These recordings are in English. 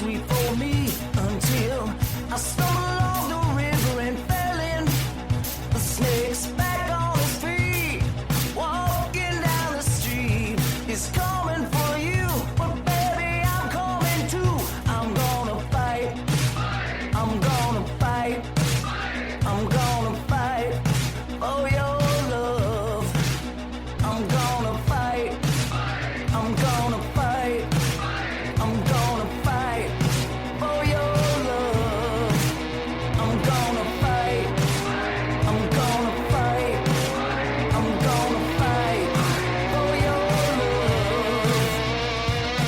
sweet for me until I stumbled along the river and fell in. The snake's back on his feet, walking down the street. He's coming for you, but baby, I'm coming too. I'm gonna fight. I'm gonna fight. I'm gonna fight for your love. I'm gonna fight. I'm gonna fight. I'm gonna fight for your love. I'm gonna fight. I'm gonna fight. I'm gonna fight for your love.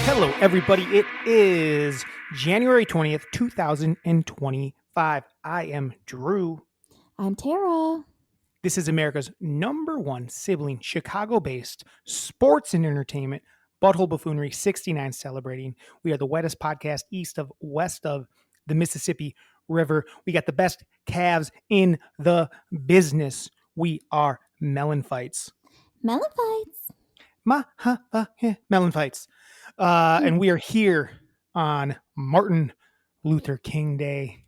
Hello, everybody. It is January 20th, 2025. I am Drew. I'm Tara. This is America's #1 sibling, Chicago-based sports and entertainment, Butthole Buffoonery 69 celebrating. We are the wettest podcast west of the Mississippi River. We got the best calves in the business. We are MELLONfights. MELLONfights. MELLONfights. And we are here on Martin Luther King Day.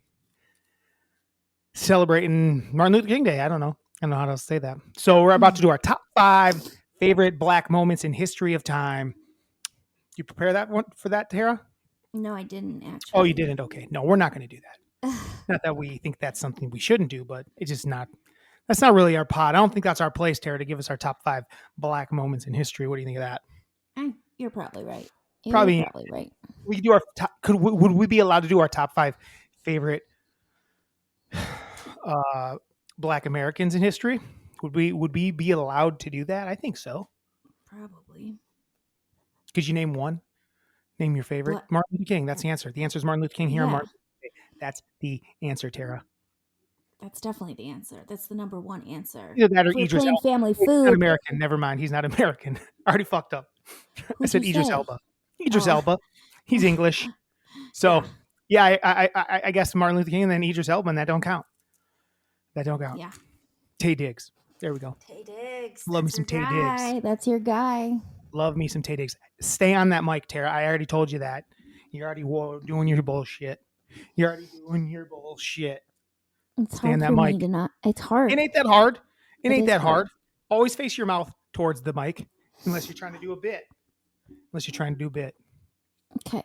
Celebrating Martin Luther King Day. I don't know how to say that. So we're about to do our top 5 favorite black moments in history of time. You prepare that one for that, Tara? No, I didn't actually. Oh, you didn't? Okay. No, we're not going to do that. Not that we think that's something we shouldn't do, but it's just not. That's not really our pod. I don't think that's our place, Tara, to give us our top 5 black moments in history. What do you think of that? You're probably right. Probably right. We could do our top. Would we be allowed to do our top 5 favorite black Americans in history? Would we be allowed to do that? I think so. Probably. Could you name one? Name your favorite. What? Martin Luther King. That's the answer. The answer is Martin Luther King here on Yeah. Martin Luther King. That's the answer, Tara. That's definitely the answer. That's the number one answer. Either that or If we're Idris playing Elba. family He's not food. American. Never mind. He's not American. I already fucked up. I Who'd said you Idris say? Elba. Idris Oh. Elba. He's English. So yeah, I guess Martin Luther King and then Idris Elba, and that don't count. Yeah. Tay Diggs. There we go. Tay Diggs. Love me That's some your Tay guy. Diggs. That's your guy. Love me some Tay Diggs. Stay on that mic, Tara. I already told you that. You're already doing your bullshit. It's Stay on hard that for me mic. to not. It's hard. It ain't that hard. It ain't is that hard. hard. Always face your mouth towards the mic, unless you're trying to do a bit. Okay.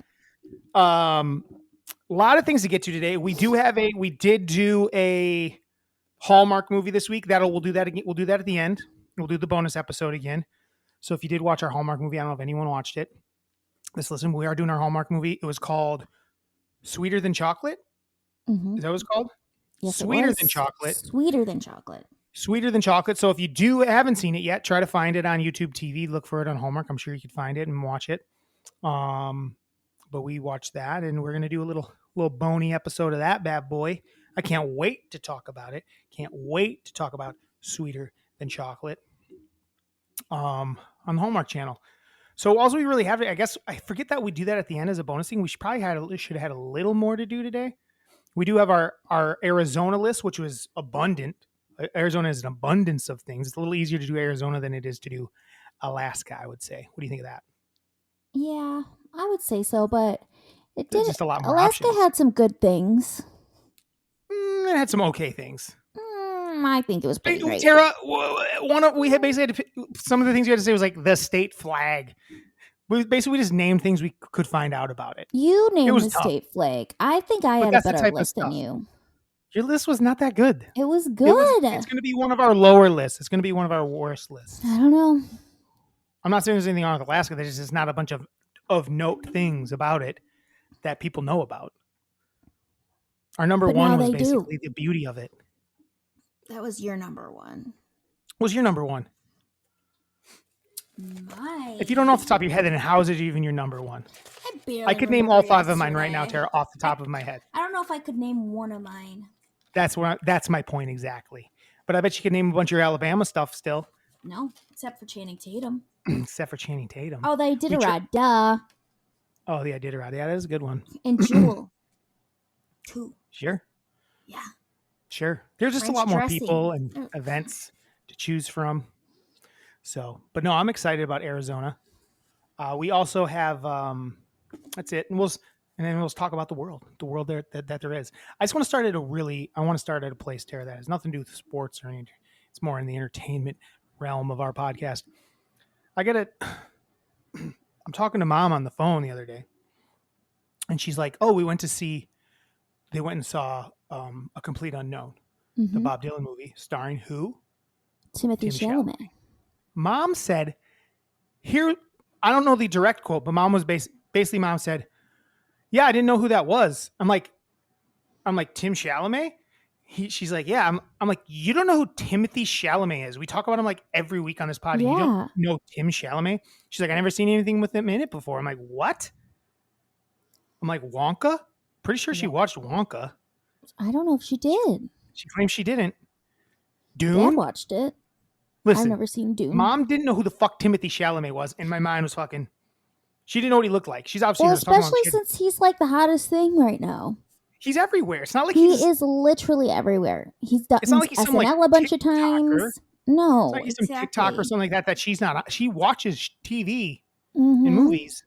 A lot of things to get to today. We did do a Hallmark movie this week. We'll do that again. We'll do that at the end. We'll do the bonus episode again. So if you did watch our Hallmark movie, I don't know if anyone watched it. Let's listen. We are doing our Hallmark movie. It was called Sweeter Than Chocolate. Mm-hmm. Is that what it's called? Yes, it Sweeter was. Than Chocolate. Sweeter than chocolate. Sweeter Than Chocolate. So if you haven't seen it yet, try to find it on YouTube TV. Look for it on Hallmark. I'm sure you could find it and watch it. But we watched that, and we're gonna do a little bony episode of that bad boy. I can't wait to talk about it. Can't wait to talk about Sweeter Than Chocolate on the Hallmark Channel. So also we really have it. I guess I forget that we do that at the end as a bonus thing. We should have had a little more to do today. We do have our Arizona list, which was abundant. Arizona is an abundance of things. It's a little easier to do Arizona than it is to do Alaska, I would say. What do you think of that? Yeah, I would say so, but There's just a lot more Alaska options. had some good things. It had some okay things. I think it was pretty great. Tara, we had some of the things you had to say was like the state flag. We just named things we could find out about it. You named was the tough. state flag. I think I But had a that's the better type of list than stuff. you. Your list was not that good. It was good. It's going to be one of our lower lists. It's going to be one of our worst lists. I don't know. I'm not saying there's anything wrong with Alaska. There's just not a bunch of note things about it that people know about. Our number But one now was they basically do. the beauty of it. That was your number one. What was your number one? Mine. If you don't know off the top of your head, then how is it even your number one? barely I could name all remember 5 of mine right now, yesterday. Tara, off the top of my head. I don't know if I could name one of mine. That's my point exactly. But I bet you could name a bunch of your Alabama stuff still, No, except for Channing Tatum. except for Channing Tatum. Oh, they did We a tr- ride. Duh. Oh, yeah, Iditarod. Yeah, that is a good one. And Jewel. Two. Sure. Yeah. Sure. There's just French a lot more dressing. people and events to choose from. So, but no, I'm excited about Arizona. We also have, that's it. And and then we'll just talk about the world that there is. I just want to start at a place, Tara, that has nothing to do with sports or anything. It's more in the entertainment realm of our podcast. I'm talking to Mom on the phone the other day, and she's like, "Oh, they went and saw A Complete Unknown, the Bob Dylan movie starring who? Timothee Chalamet. Mom said, here, I don't know the direct quote, but Mom was basically Mom said, yeah, I didn't know who that was. I'm like, Tim Chalamet? She's like, yeah. I'm like, you don't know who Timothee Chalamet is? We talk about him like every week on this podcast. Yeah. You don't know Tim Chalamet? She's like, I never seen anything with him in it before. I'm like, what? I'm like, Wonka? Pretty sure she watched Wonka. I don't know if she did. She claims she didn't. Dad Dune? watched it. Listen, I've never seen Dune. Mom didn't know who the fuck Timothee Chalamet was, and my mind was fucking. She didn't know what he looked like. She's obviously well, just talking about especially since he's like the hottest thing right now. He's everywhere. It's not like he is literally everywhere. He's done it's not like he's some, SNL like, a bunch of TikToker. times. No, it's like he's some TikTok or something like that. That she's not. She watches TV Mm-hmm. and movies,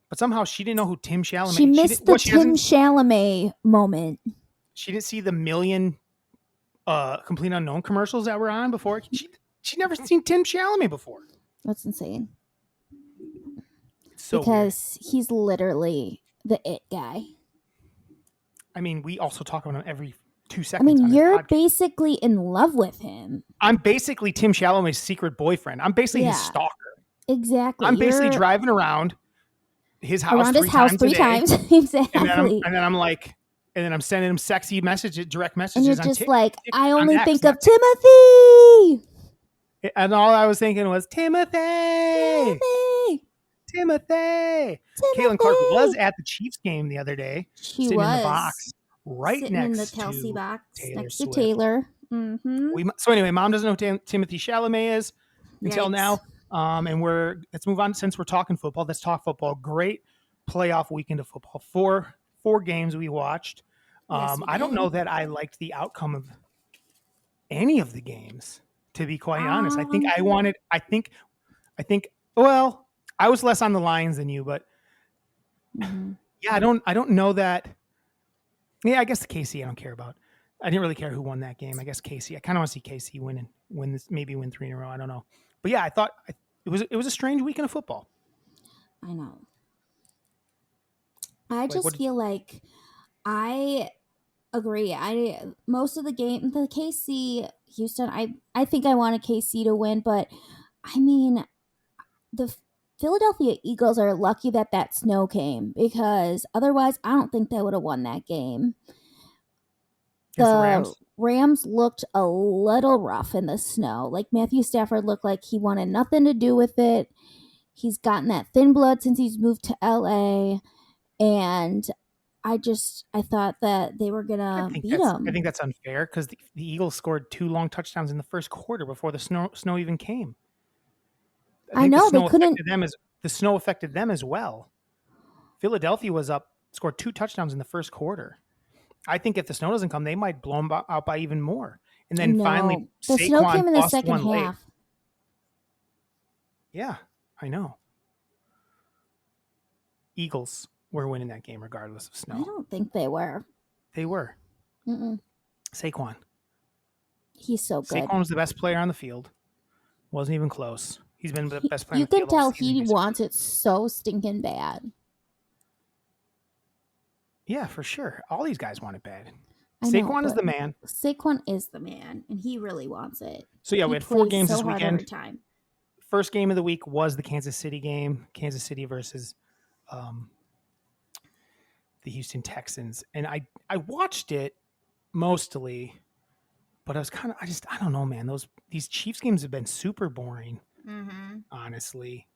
but somehow she didn't know who Tim Chalamet. She missed the Tim Chalamet moment. She didn't see the million Complete Unknown commercials that were on before. She never seen Tim Chalamet before. That's insane. So because he's literally the it guy. I mean, we also talk about him every 2 seconds. I mean, you're basically in love with him. I'm basically Tim Chalamet's secret boyfriend. I'm basically his stalker. Exactly. I'm basically driving around his house around his house three times. Exactly. And then I'm like, and then I'm sending him sexy messages, direct messages. And you're just like, I only think of Timothy. And all I was thinking was Timothy. Caitlin Clark was at the Chiefs game the other day. She sitting was in the box right sitting next in the Kelsey to box Taylor next Swift. to Taylor. Mm-hmm. So anyway, Mom doesn't know who Timothee Chalamet is until now. And let's move on. Since we're talking football, let's talk football. Great playoff weekend of football. Four games we watched. I don't know that I liked the outcome of any of the games, to be quite honest. Well, I was less on the Lions than you, but yeah, I don't know that. Yeah, I guess the KC I don't care about. I didn't really care who won that game. I guess KC. I kind of want to see KC maybe win 3 in a row. I don't know. But yeah, I thought it was a strange weekend of football. I know. I just feel like I agree. Most of the game, the KC Houston, I think I wanted KC to win, but I mean, the Philadelphia Eagles are lucky that snow came, because otherwise I don't think they would have won that game. The Rams looked a little rough in the snow. Like, Matthew Stafford looked like he wanted nothing to do with it. He's gotten that thin blood since he's moved to LA, and I thought that they were gonna beat them. I think that's unfair, because the Eagles scored 2 long touchdowns in the first quarter before the snow even came. I know they couldn't. The snow affected them as well. Philadelphia scored 2 touchdowns in the first quarter. I think if the snow doesn't come, they might blow them out by even more. And then finally, the Saquon snow came in the lost second half. late. Yeah, I know. Eagles were winning that game regardless of snow. I don't think they were. They were. Mm-mm. Saquon. He's so good. Saquon was the best player on the field. Wasn't even close. He's been the best player on the field. You can tell he wants it so stinking bad. Yeah, for sure. All these guys want it bad. Saquon is the man. Saquon is the man, and he really wants it. So yeah, we had 4 games this weekend. First game of the week was the Kansas City game. Kansas City versus the Houston Texans. And I watched it mostly, but I was I don't know, man. These Chiefs games have been super boring. Mm-hmm. Honestly.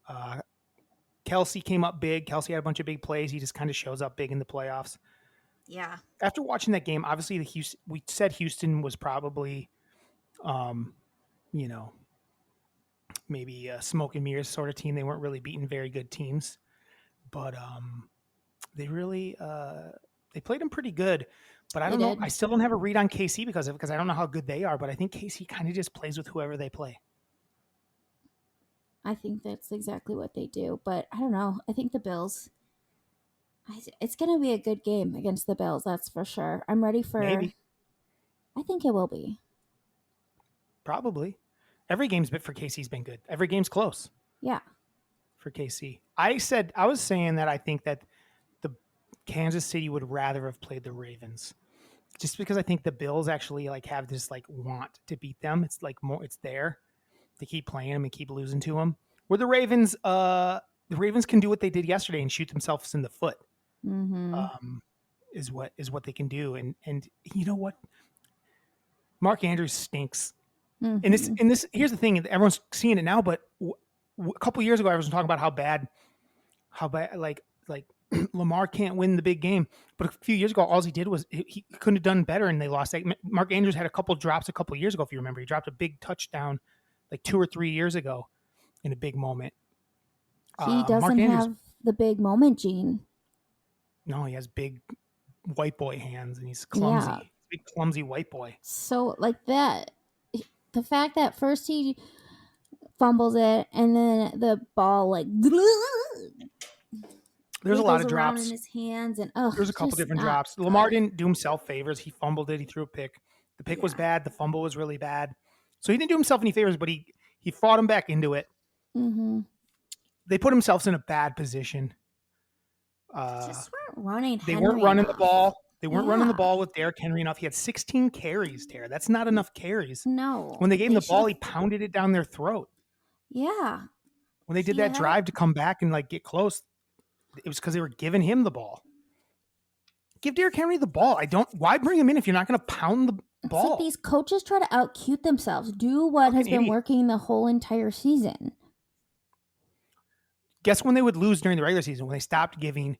Kelsey came up big. Kelsey had a bunch of big plays. He just kind of shows up big in the playoffs. Yeah. After watching that game, obviously we said Houston was probably, maybe a smoke and mirrors sort of team. They weren't really beating very good teams, but they really they played them pretty good. But I don't know. I still don't have a read on KC because I don't know how good they are. But I think KC kind of just plays with whoever they play. I think that's exactly what they do. But I don't know. I think the Bills, It's going to be a good game against the Bills, that's for sure. I'm ready for. Maybe, I think it will be. probably. Every game's been for KC's been good. Every game's close Yeah. for KC. I was saying that I think that the Kansas City would rather have played the Ravens, just because I think the Bills actually like have this like want to beat them. It's like more, it's there. They keep playing them and keep losing to them. Where the Ravens can do what they did yesterday and shoot themselves in the foot. Mm-hmm. Is what they can do. And you know what? Mark Andrews stinks. Mm-hmm. And this here's the thing. Everyone's seeing it now, but a couple years ago, I was talking about how bad like Lamar can't win the big game. But a few years ago, all he did was he couldn't have done better, and they lost. Like, Mark Andrews had a couple drops a couple years ago, if you remember. He dropped a big touchdown like 2 or 3 years ago in a big moment. He Mark doesn't Andrews, have the big moment gene. no, he has big white boy hands, and he's Yeah. clumsy. Big clumsy white boy. So, like that, the fact that first he fumbles it and then the ball, like, There's a lot wiggles of around in drops. his hands, and There's a couple just different not drops. Lamar good. didn't do himself favors. He fumbled it. He threw a pick. The pick was Yeah. bad. The fumble was really bad. So he didn't do himself any favors, but he fought him back into it. Mm-hmm. They put themselves in a bad position. Just weren't running They Henry weren't running the enough. ball. They weren't running the Yeah. ball with Derrick Henry enough. He had 16 carries, Tara. That's not enough carries. No. When they gave him the ball, he should've- pounded it down their throat. Yeah. When they did He that had- drive to come back and like get close, it was because they were giving him the ball. Give Derrick Henry the ball. Why bring him in if you're not going to pound the It's ball? like these coaches try to out-cute themselves. Do what has been idiot. working the whole entire season. Guess when they would lose during the regular season? When they stopped giving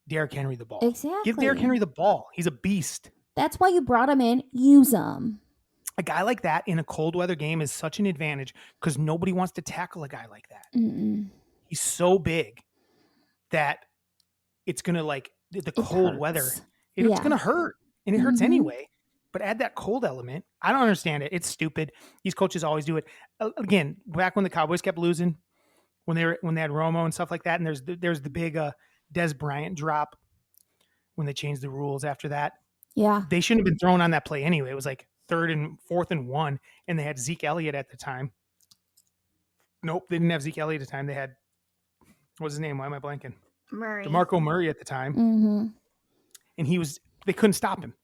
Derrick Henry the ball. Exactly. Give Derrick Henry the ball. He's a beast. That's why you brought him in. Use him. A guy like that in a cold weather game is such an advantage because nobody wants to tackle a guy like that. Mm-mm. He's so big that it's going to like the cold weather. It's Yeah. going to hurt, and it hurts Mhm. anyway. But add that cold element. I don't understand it. It's stupid. These coaches always do it. Again, back when the Cowboys kept losing, when they had Romo and stuff like that, and there's the big Des Bryant drop when they changed the rules after that. Yeah. They shouldn't have been thrown on that play anyway. It was like 4th and 1, and they had Zeke Elliott at the time. Nope, they didn't have Zeke Elliott at the time. They had, what's his name? Why am I blanking? Murray. DeMarco Murray at the time, Mm-hmm. and they couldn't stop him.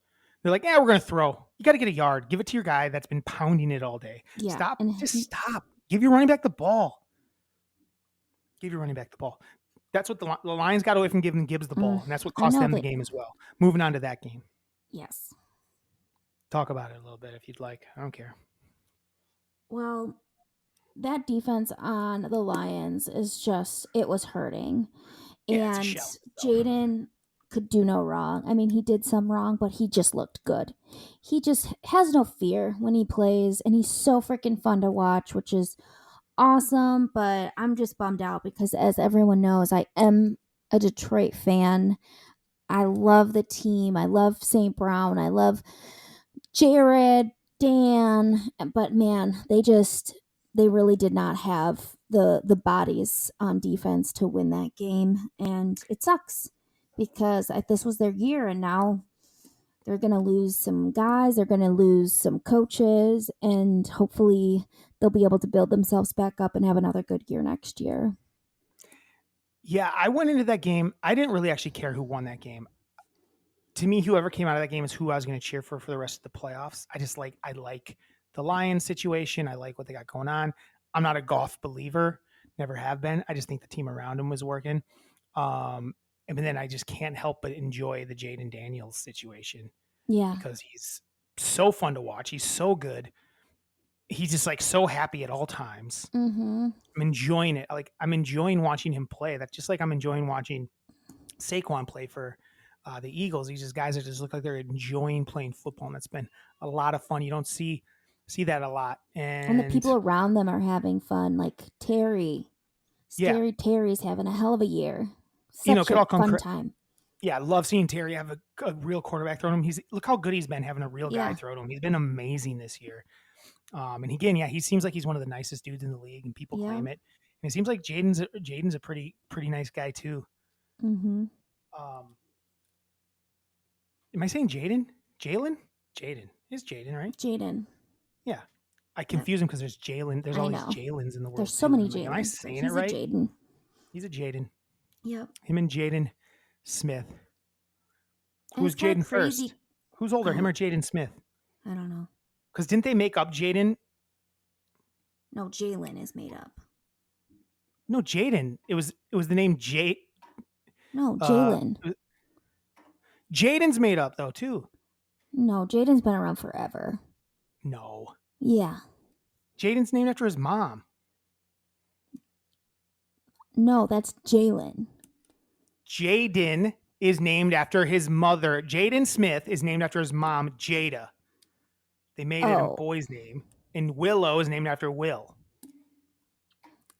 They're like, we're going to throw. You got to get a yard. Give it to your guy that's been pounding it all day. Yeah. Stop. And Just stop. Give your running back the ball. Give your running back the ball. That's what the Lions got away from giving Gibbs the ball, and that's what cost them the game as well. Moving on to that game. Yes. Talk about it a little bit if you'd like. I don't care. Well, that defense on the Lions is just, it was hurting. Yeah, it's a And shell. Jaden could do no wrong. I mean, he did some wrong, but he just looked good. He just has no fear when he plays, and he's so freaking fun to watch, which is awesome. But I'm just bummed out because, as everyone knows, I am a Detroit fan. I love the team. I love St. Brown. I love Jared, Dan, but man, they really did not have the bodies on defense to win that game, and it sucks because this was their year, and now they're going to lose some guys, they're going to lose some coaches, and hopefully they'll be able to build themselves back up and have another good year next year. Yeah, I went into that game. I didn't really actually care who won that game. To me, whoever came out of that game is who I was going to cheer for the rest of the playoffs. I like the Lions situation. I like what they got going on. I'm not a Goff believer, never have been. I just think the team around him was working. And then I just can't help but enjoy the Jaden Daniels situation. Yeah. Because he's so fun to watch. He's so good. He's just like so happy at all times. Mm-hmm. I'm enjoying it. Like I'm enjoying watching him play. That's just like I'm enjoying watching Saquon play for the Eagles. These just guys that just look like they're enjoying playing football, and that's been a lot of fun. You don't see that a lot, And the people around them are having fun. Like Terry, Scary Terry's having a hell of a year. Such a fun time. Yeah, I love seeing Terry have a real quarterback throw to him. Look how good he's been having a real guy throw to him. He's been amazing this year. And again, he seems like he's one of the nicest dudes in the league, and people claim it. And it seems like Jaden's a pretty nice guy too. Mm-hmm. Am I saying Jaden? Jalen? Jaden. It's Jaden, right? Jaden. Yeah. I confuse him because there's Jalen. There's I all know. these Jalens in the world. There's so too. many I'm like, am I Jalens, but saying it he's right? a Jaden. He's a Jaden. Yep. Him and Jaden Smith. And Who's it's kinda Jaden crazy. first? Who's older, him or Jaden Smith? I don't know. Because didn't they make up Jaden? No, Jalen is made up. No, Jaden. It was the name No, Jalen. Jaden's made up though too. No, Jaden's been around forever. No. Yeah. Jaden's named after his mom. No, that's Jalen. Jaden is named after his mother. Jaden Smith is named after his mom, Jada. They made it a Oh. boy's name. And Willow is named after Will.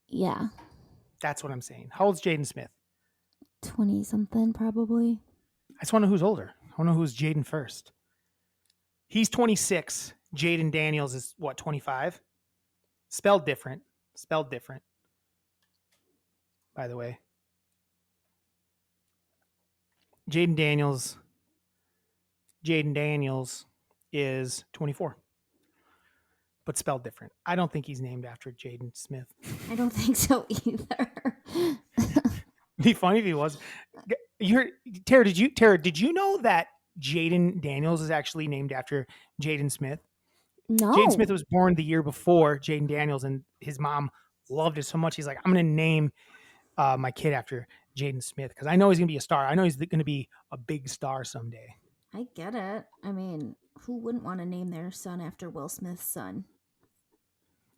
Yeah. That's what I'm saying. How old's Jaden Smith? 20 something probably. I just want to know who's older. I want to know who's Jaden first. He's 26. Jaden Daniels is what, 25? Spelled different. Spelled different. By the way. Jaden Daniels is 24. But spelled different. I don't think he's named after Jaden Smith. I don't think so either. It'd be funny if he was. Tara, did you know that Jaden Daniels is actually named after Jaden Smith? No. Jaden Smith was born the year before Jaden Daniels, and his mom loved it so much. He's like, I'm going to name my kid after Jaden Smith because I know he's going to be a star. I know he's going to be a big star someday. I get it. I mean, who wouldn't want to name their son after Will Smith's son?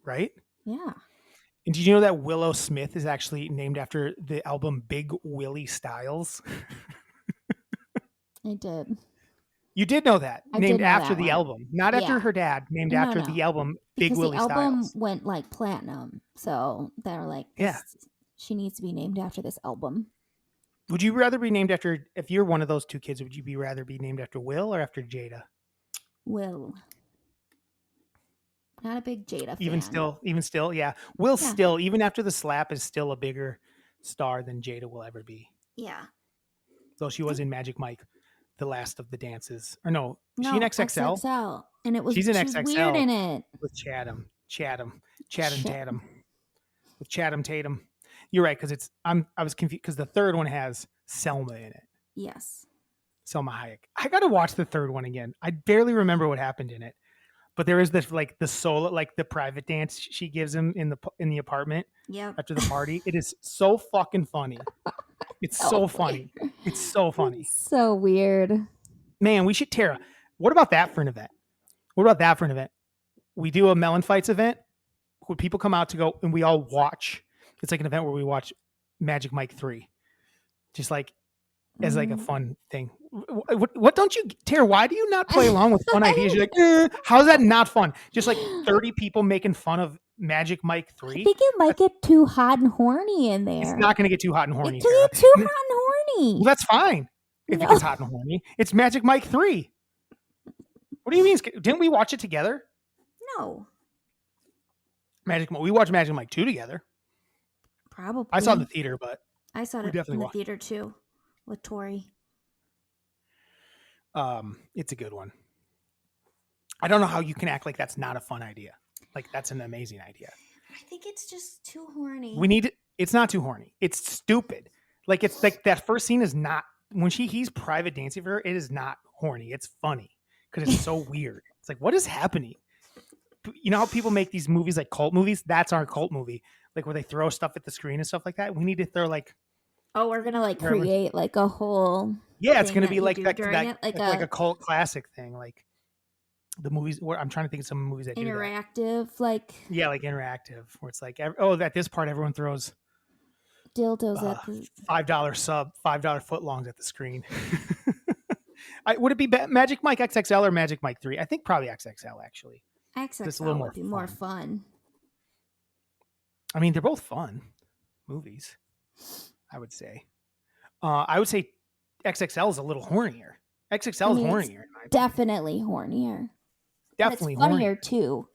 Right? Yeah. And did you know that Willow Smith is actually named after the album Big Willie Styles? I did. You did know that. I named did know after that the one. album. Not after Yeah. her dad. Named No, after no. the album Big Because Willie the album Styles. went like platinum. So they're like, Yeah. she needs to be named after this album. Would you rather be named after, if you're one of those two kids, would you rather be named after Will or after Jada? Will. Not a big Jada fan. Even still, yeah. Will Yeah. still, even after the slap, is still a bigger star than Jada will ever be. Yeah. Though she was in Magic Mike, the last of the dances. Or no, No, she in XXL? XXL. And it was, She's in she was XXL. weird in it. With Chatham Chatham. Tatum. With Chatham Tatum. You're right, because I was confused because the third one has Selma in it. Yes. Selma Hayek. I got to watch the third one again. I barely remember what happened in it. But there is this like the solo, like the private dance she gives him in the apartment Yep. after the party. It is so fucking funny. It's so funny. It's so funny. So weird. Man, we should Tara. What about that for an event? We do a Melon Fights event where people come out to go and we all watch. It's like an event where we watch Magic Mike 3. Just like as like a fun thing. What don't you, Tara, why do you not play along with fun ideas? You're like, how's that not fun? Just like 30 people making fun of Magic Mike I 3. think it might get too hot and horny in there. It's not going to get too hot and horny. It can Tara. get too hot and horny. Well, that's fine if No. it gets hot and horny. It's Magic Mike 3. What do you mean? Didn't we watch it together? No. We watched Magic Mike 2 together. Probably. I saw it in the theater, but I saw we it definitely in the watched. theater too with Tori. It's a good one. I don't know how you can act like that's not a fun idea. Like that's an amazing idea. I think it's just too horny. It's not too horny. It's stupid. Like it's like that first scene is not when he's private dancing for her, it is not horny. It's funny because it's so weird. It's like, what is happening? You know how people make these movies like cult movies? That's our cult movie. Like where they throw stuff at the screen and stuff like that. We need to throw like, Oh, we're gonna like Whatever. create like a whole. yeah, it's thing going to that be you like do that, during it, like like a a cult classic thing. Like the movies where I'm trying to think of some movies that do that. interactive, like Yeah, like interactive, where it's like, at this part, everyone throws dildos at the. $5 sub, $5 footlongs at the screen. Would it be Magic Mike XXL or Magic Mike 3? I think probably XXL, actually. XXL a little would be more fun. I mean, they're both fun movies, I would say. I would say XXL is a little hornier. XXL is I mean, hornier. it's in my opinion. Definitely hornier. Definitely And it's funnier hornier. too.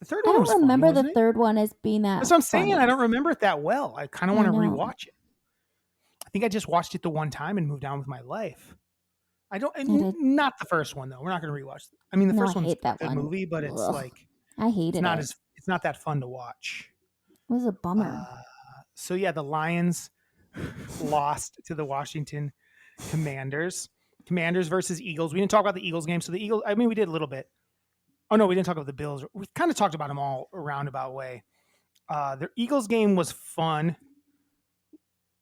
The third I one was don't remember funny, the wasn't it? third one as being that. That's what I'm saying. funny. I don't remember it that well. I kind of I want to know. rewatch it. I think I just watched it the one time and moved on with my life. I don't. did. Not the first one though. We're not going to rewatch. I mean, the No, first I one's hate that a good one. movie, but it's Ugh. like I hated it. it's not that fun to watch. It was a bummer. So yeah, the Lions lost to the Washington Commanders. Commanders versus Eagles. We didn't talk about the Eagles game. So the Eagles, I mean, we did a little bit. Oh no, we didn't talk about the Bills. We kind of talked about them all a roundabout way. The Eagles game was fun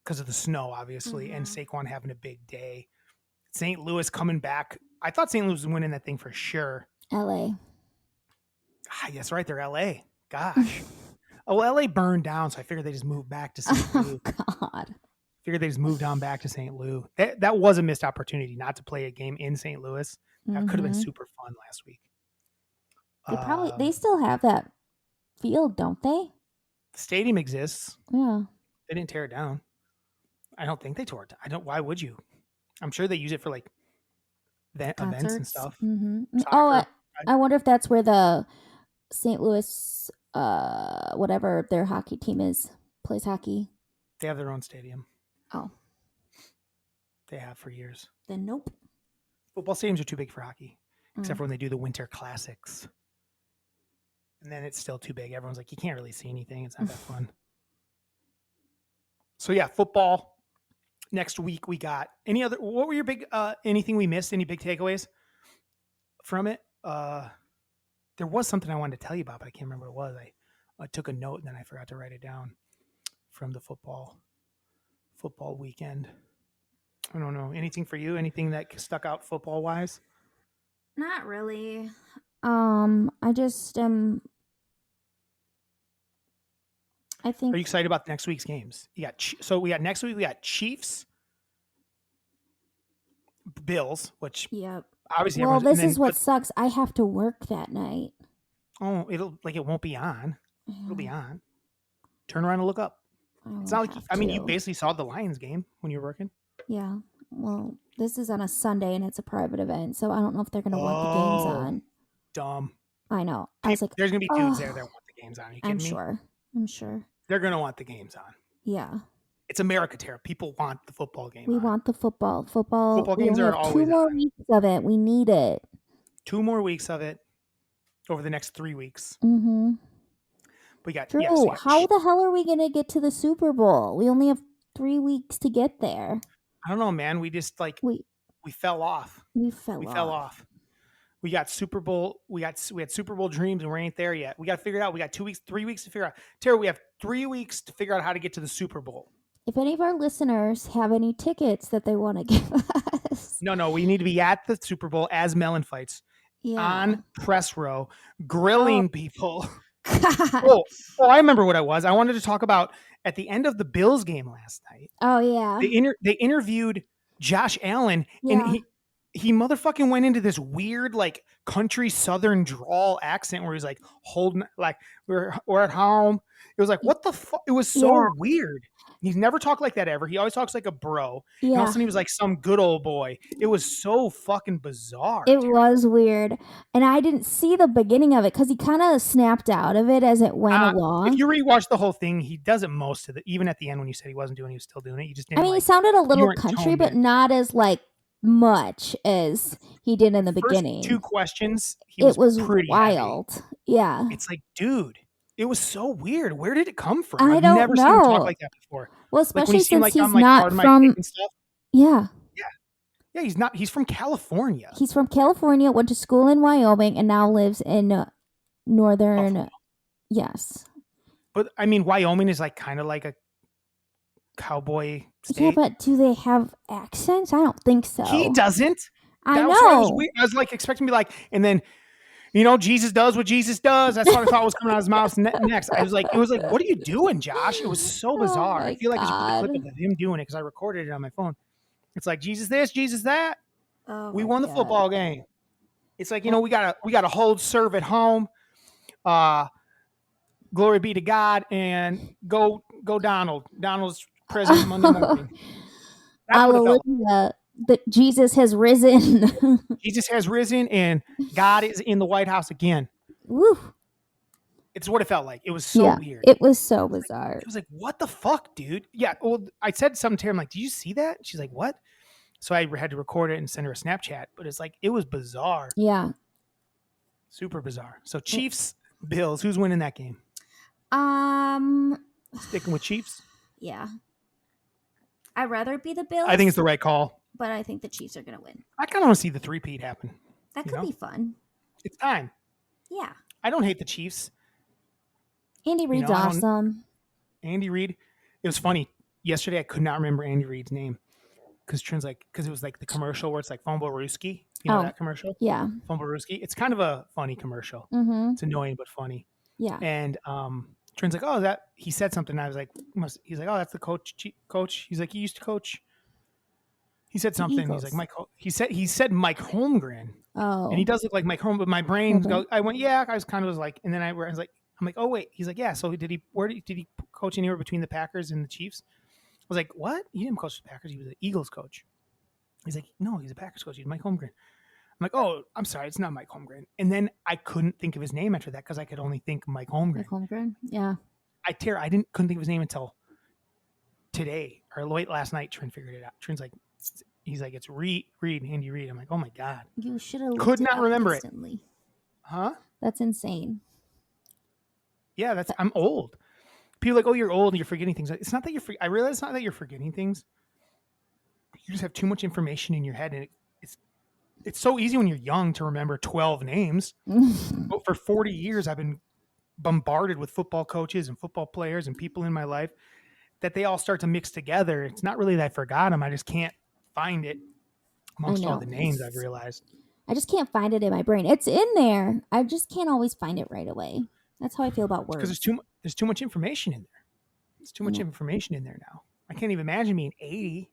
because of the snow, obviously, and Saquon having a big day. St. Louis coming back. I thought St. Louis was winning that thing for sure. LA. Yes, right. They're LA. Gosh. Oh, LA burned down, so I figured they just moved back to St. Louis. Oh, God. Figured they just moved on back to St. Louis. That was a missed opportunity not to play a game in St. Louis. That could have been super fun last week. They still have that field, don't they? The stadium exists. Yeah. They didn't tear it down. I don't think they tore it down. Why would you? I'm sure they use it for like events and stuff. Oh, I wonder if that's where the St. Louis, whatever their hockey team is, plays hockey. They have their own stadium. Oh. They have for years. Then nope. Football stadiums are too big for hockey, except for when they do the Winter Classics. And then it's still too big. Everyone's like, you can't really see anything. It's not that fun. So yeah, football. Next week we got what were your big, anything we missed? Any big takeaways from it? There was something I wanted to tell you about, but I can't remember what it was. I took a note and then I forgot to write it down from the football weekend. I don't know. Anything for you? Anything that stuck out football wise? Not really. I just I think. Are you excited about next week's games? Next week we got Chiefs, Bills, which Yep. obviously. Well, this is what sucks. I have to work that night. Oh, it won't be on. It'll be on. Turn around and look up. It's not like you basically saw the Lions game when you were working. Yeah. Well, this is on a Sunday and it's a private event, so I don't know if they're going to want the games on. Dumb. I know. I was like, there's going to be dudes there that want the games on. Are you kidding me? I'm sure. They're going to want the games on. Yeah. It's America, Tara. People want the football game. We want the football. Football games are always 2 more weeks of it. We need it. 2 more weeks of it over the next 3 weeks. Mm-hmm. We got Drew, how the hell are we going to get to the Super Bowl? We only have 3 weeks to get there. I don't know, man. We just we fell off. We fell off. We got Super Bowl. We had Super Bowl dreams, and we ain't there yet. We got to figure it out. We got 2 weeks, 3 weeks to figure out. Tara, we have 3 weeks to figure out how to get to the Super Bowl. If any of our listeners have any tickets that they want to give us. No, we need to be at the Super Bowl as MELLONfights on press row, grilling people. Oh, I remember what I was. I wanted to talk about at the end of the Bills game last night. Oh, yeah. They interviewed Josh Allen, and he motherfucking went into this weird, like, country southern drawl accent where he's like, holding, like, we're at home. It was like, what the fuck? It was so weird. He's never talked like that ever. He always talks like a bro. Yeah. And all of a sudden he was like some good old boy. It was so fucking bizarre. It was weird. And I didn't see the beginning of it because he kind of snapped out of it as it went along. If you rewatch the whole thing, he does it most of it. Even at the end when you said he wasn't doing it, he was still doing it. You just didn't. He sounded a little country, but not as like much as he did in the beginning. 2 questions. It was pretty wild. Heavy. Yeah. It's like, dude. It was so weird. Where did it come from? I've never seen him talk like that before. Well, especially like since he's not from. Yeah. Yeah, he's not. He's from California. He's from California. Went to school in Wyoming and now lives in northern. Buffalo. Yes. But I mean, Wyoming is like kind of like a cowboy state. Yeah, but do they have accents? I don't think so. He doesn't. I know. I was like expecting to be like, and then. Jesus does what Jesus does. That's what I thought was coming out of his mouth next. It was like, what are you doing, Josh? It was so bizarre. I feel like I should put the clip of him doing it because I recorded it on my phone. It's like Jesus this, Jesus that. We won the football game. It's like, we gotta hold serve at home. Glory be to God, and go Donald. Donald's president Monday morning. Hallelujah. That Jesus has risen. Jesus has risen, and God is in the White House again. Woo. It's what it felt like. It was so weird. It was so bizarre. It was like, what the fuck, dude? Yeah. Well, I said something to her. I'm like, did you see that? She's like, what? So I had to record it and send her a Snapchat. But it's like, it was bizarre. Yeah. Super bizarre. So Chiefs, Bills, who's winning that game? Sticking with Chiefs? Yeah. I'd rather it be the Bills. I think it's the right call. But I think the Chiefs are going to win. I kind of want to see the three-peat happen. That could be fun. It's time. Yeah. I don't hate the Chiefs. Andy Reid's awesome. Andy Reid. It was funny. Yesterday, I could not remember Andy Reid's name because it was like the commercial where it's like Fumble-Rooski. You know that commercial? Yeah. Fumble-Rooski. It's kind of a funny commercial. Mm-hmm. It's annoying but funny. Yeah. And Trent's like, oh, that he said something. I was like, he's like, oh, that's the coach. He's like, he used to coach. He said something. He's like, he said Mike Holmgren. Oh. And he does look like Mike Holmgren, but my brain goes, I went, yeah. I was kind of was like, and then I was like, I'm like, oh wait. He's like, yeah. So did he coach anywhere between the Packers and the Chiefs? I was like, what? He didn't coach the Packers. He was the Eagles coach. He's like, no, he's a Packers coach. He's Mike Holmgren. I'm like, oh, I'm sorry, it's not Mike Holmgren. And then I couldn't think of his name after that because I could only think Mike Holmgren. Mike Holmgren, yeah. Couldn't think of his name until today or late last night. Trent figured it out. Trent's like, he's like, it's Andy Reid. I'm like, oh my god, you should have could not remember instantly. it. Huh? That's insane. Yeah, I'm old. People are like, oh, you're old and you're forgetting things. It's not that I realize it's not that you're forgetting things. You just have too much information in your head, and it's so easy when you're young to remember 12 names. But for 40 years, I've been bombarded with football coaches and football players and people in my life that they all start to mix together. It's not really that I forgot them. I just can't find it amongst all the names. I've realized. I just can't find it in my brain. It's in there. I just can't always find it right away. That's how I feel about words. Because there's too much information in there. There's too much information in there now. I can't even imagine being 80.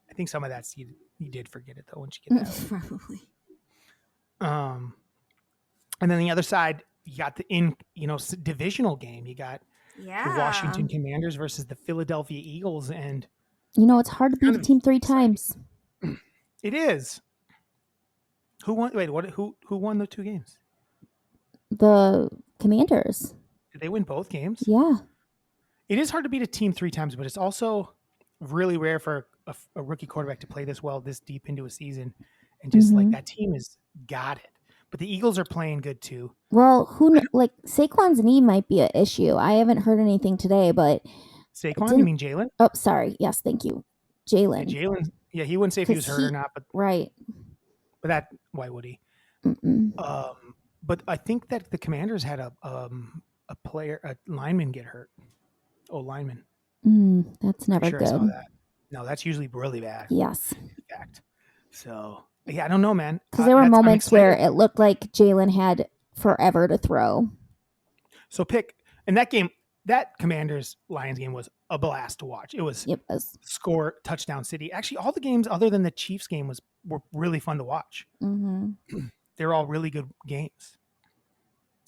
I think some of that's you did forget it though once you get that. Probably. And then the other side, you got the divisional game. You got the Washington Commanders versus the Philadelphia Eagles, and it's hard to beat a team 3 times. It is. Who won? Wait, what? Who won the 2 games? The Commanders. Did they win both games? Yeah. It is hard to beat a team 3 times, but it's also really rare for a rookie quarterback to play this well, this deep into a season, and just like that team has got it. But the Eagles are playing good too. Well, Saquon's knee might be an issue. I haven't heard anything today, but Saquon, you mean Jalen? Oh, sorry. Yes, thank you, Jalen. Yeah, Jalen. Yeah, he wouldn't say if he was hurt or not, but right. But why would he? But I think that the Commanders had a lineman get hurt. Oh, lineman. That's never good. I saw that. No, that's usually really bad. Yes. In fact. So, yeah, I don't know, man. Because there were moments where it looked like Jalen had forever to throw. So in that game, that Commanders-Lions game was a blast to watch. It was score, touchdown city. Actually, all the games other than the Chiefs game were really fun to watch. They're all really good games.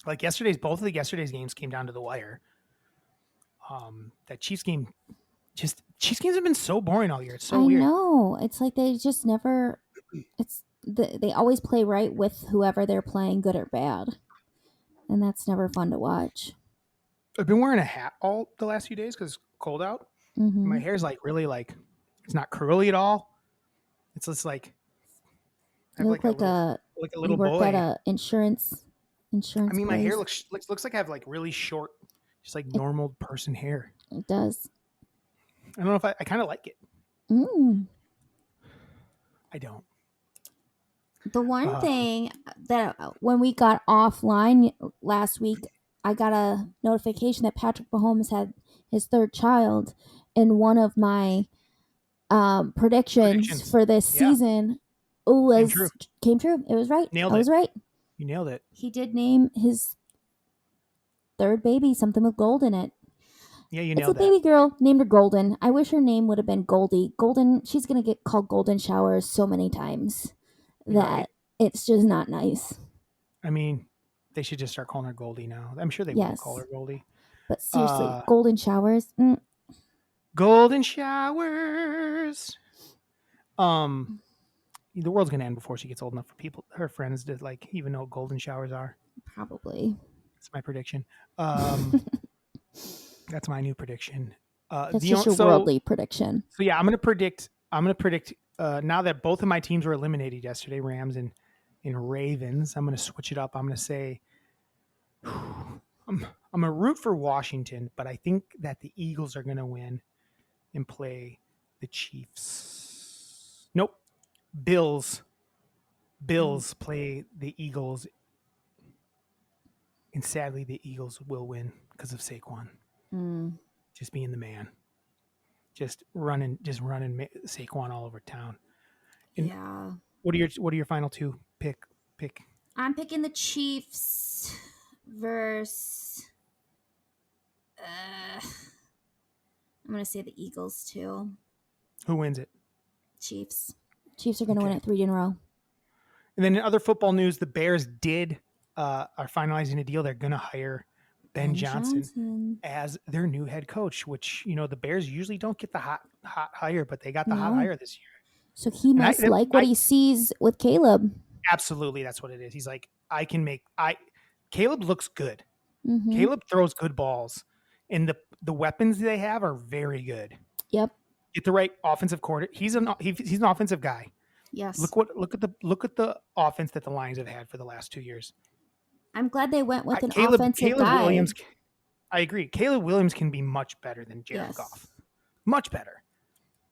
Like both of yesterday's games came down to the wire. That Chiefs game, Chiefs games have been so boring all year. It's so weird. I know. It's like they just never. They always play right with whoever they're playing, good or bad, and that's never fun to watch. I've been wearing a hat all the last few days because it's cold out. My hair's really it's not curly at all. It's just like you look like a little boy. You work at a insurance. I mean, my hair looks like I have really short, just normal person hair. It does. I don't know if I kind of like it. I don't. The one thing that when we got offline last week, I got a notification that Patrick Mahomes had his 3rd child, and one of my predictions for this season came true. It was right. I was right. You nailed it. He did name his 3rd baby something with gold in it. Yeah, you nailed it. It's a baby girl named her Golden. I wish her name would have been Goldie. Golden, she's going to get called Golden Showers so many times that it's just not nice. I mean, they should just start calling her Goldie now. I'm sure they will call her Goldie. But seriously, Golden Showers. Golden Showers. The world's going to end before she gets old enough for her friends to even know what golden showers are. Probably. That's my prediction. That's my new prediction. That's just your worldly prediction. So yeah, I'm gonna predict. Now that both of my teams were eliminated yesterday, Rams and Ravens, I'm gonna switch it up. I'm gonna say I'm gonna root for Washington, but I think that the Eagles are gonna win and play the Chiefs. Nope, Bills. Bills play the Eagles, and sadly, the Eagles will win because of Saquon. Just being the man, just running Saquon all over town. And yeah. What are your final two pick? I'm picking the Chiefs versus. I'm gonna say the Eagles too. Who wins it? Chiefs. Chiefs are gonna win it 3 in a row. And then in other football news, the Bears are finalizing a deal. They're gonna hire Ben Johnson as their new head coach, which the Bears usually don't get the hot hire, but they got the hot hire this year. So he must like what he sees with Caleb. Absolutely, that's what it is. He's like, Caleb looks good. Mm-hmm. Caleb throws good balls, and the weapons they have are very good. Yep. Get the right offensive coordinator. He's an offensive guy. Yes. Look at the offense that the Lions have had for the last 2 years. I'm glad they went with offensive guy. Williams, I agree. Caleb Williams can be much better than Jared Goff. Much better.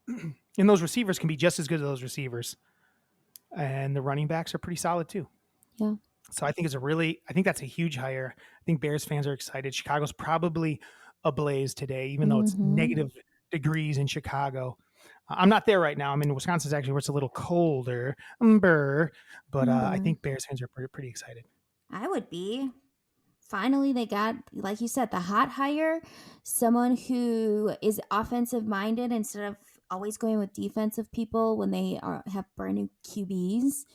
And those receivers can be just as good as those receivers. And the running backs are pretty solid too. Yeah. So I think that's a huge hire. I think Bears fans are excited. Chicago's probably ablaze today, even though it's negative degrees in Chicago. I'm not there right now. I'm in Wisconsin, actually, where it's a little colder. But I think Bears fans are pretty excited. I would be. Finally, they got, like you said, the hot hire, someone who is offensive minded instead of always going with defensive people when they have brand new QBs.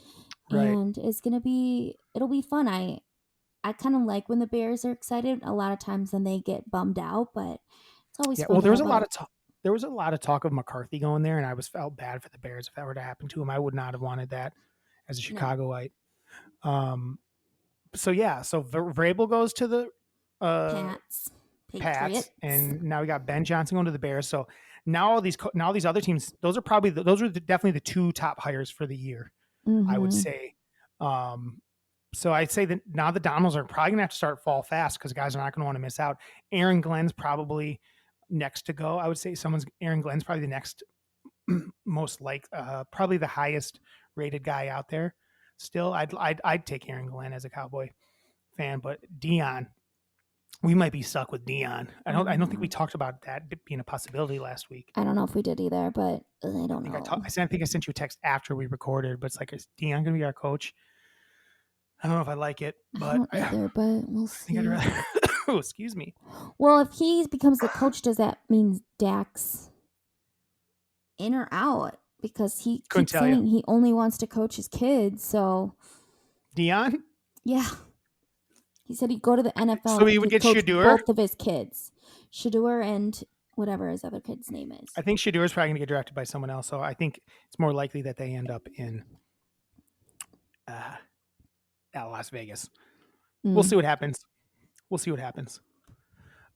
Right. And it'll be fun. I kind of like when the Bears are excited. A lot of times then they get bummed out, but it's always fun. Well, there was a lot of talk. There was a lot of talk of McCarthy going there, and I felt bad for the Bears. If that were to happen to him, I would not have wanted that as a Chicagoite. So Vrabel goes to the Pats, and now we got Ben Johnson going to the Bears. So now all these other teams, those are definitely the 2 top hires for the year, I would say. So I'd say that now the Dominoes are probably going to have to start fall fast because guys are not going to want to miss out. Aaron Glenn's probably next to go. I would say Aaron Glenn's probably the next most probably the highest rated guy out there. Still, I'd take Aaron Glenn as a Cowboy fan, but Dion, we might be stuck with Dion. I don't think we talked about that being a possibility last week. I don't know if we did either, but I don't know. I think I sent you a text after we recorded, but it's like, is Dion going to be our coach? I don't know if I like it, but I don't either, but we'll see. I'd rather. Oh, excuse me. Well, if he becomes the coach, does that mean Dak's in or out? Because he keeps saying he only wants to coach his kids. So Dion? Yeah. He said he'd go to the NFL. So he would get Shedeur? Both of his kids. Shedeur and whatever his other kid's name is. I think Shedeur is probably going to get drafted by someone else. So I think it's more likely that they end up in Las Vegas. We'll see what happens.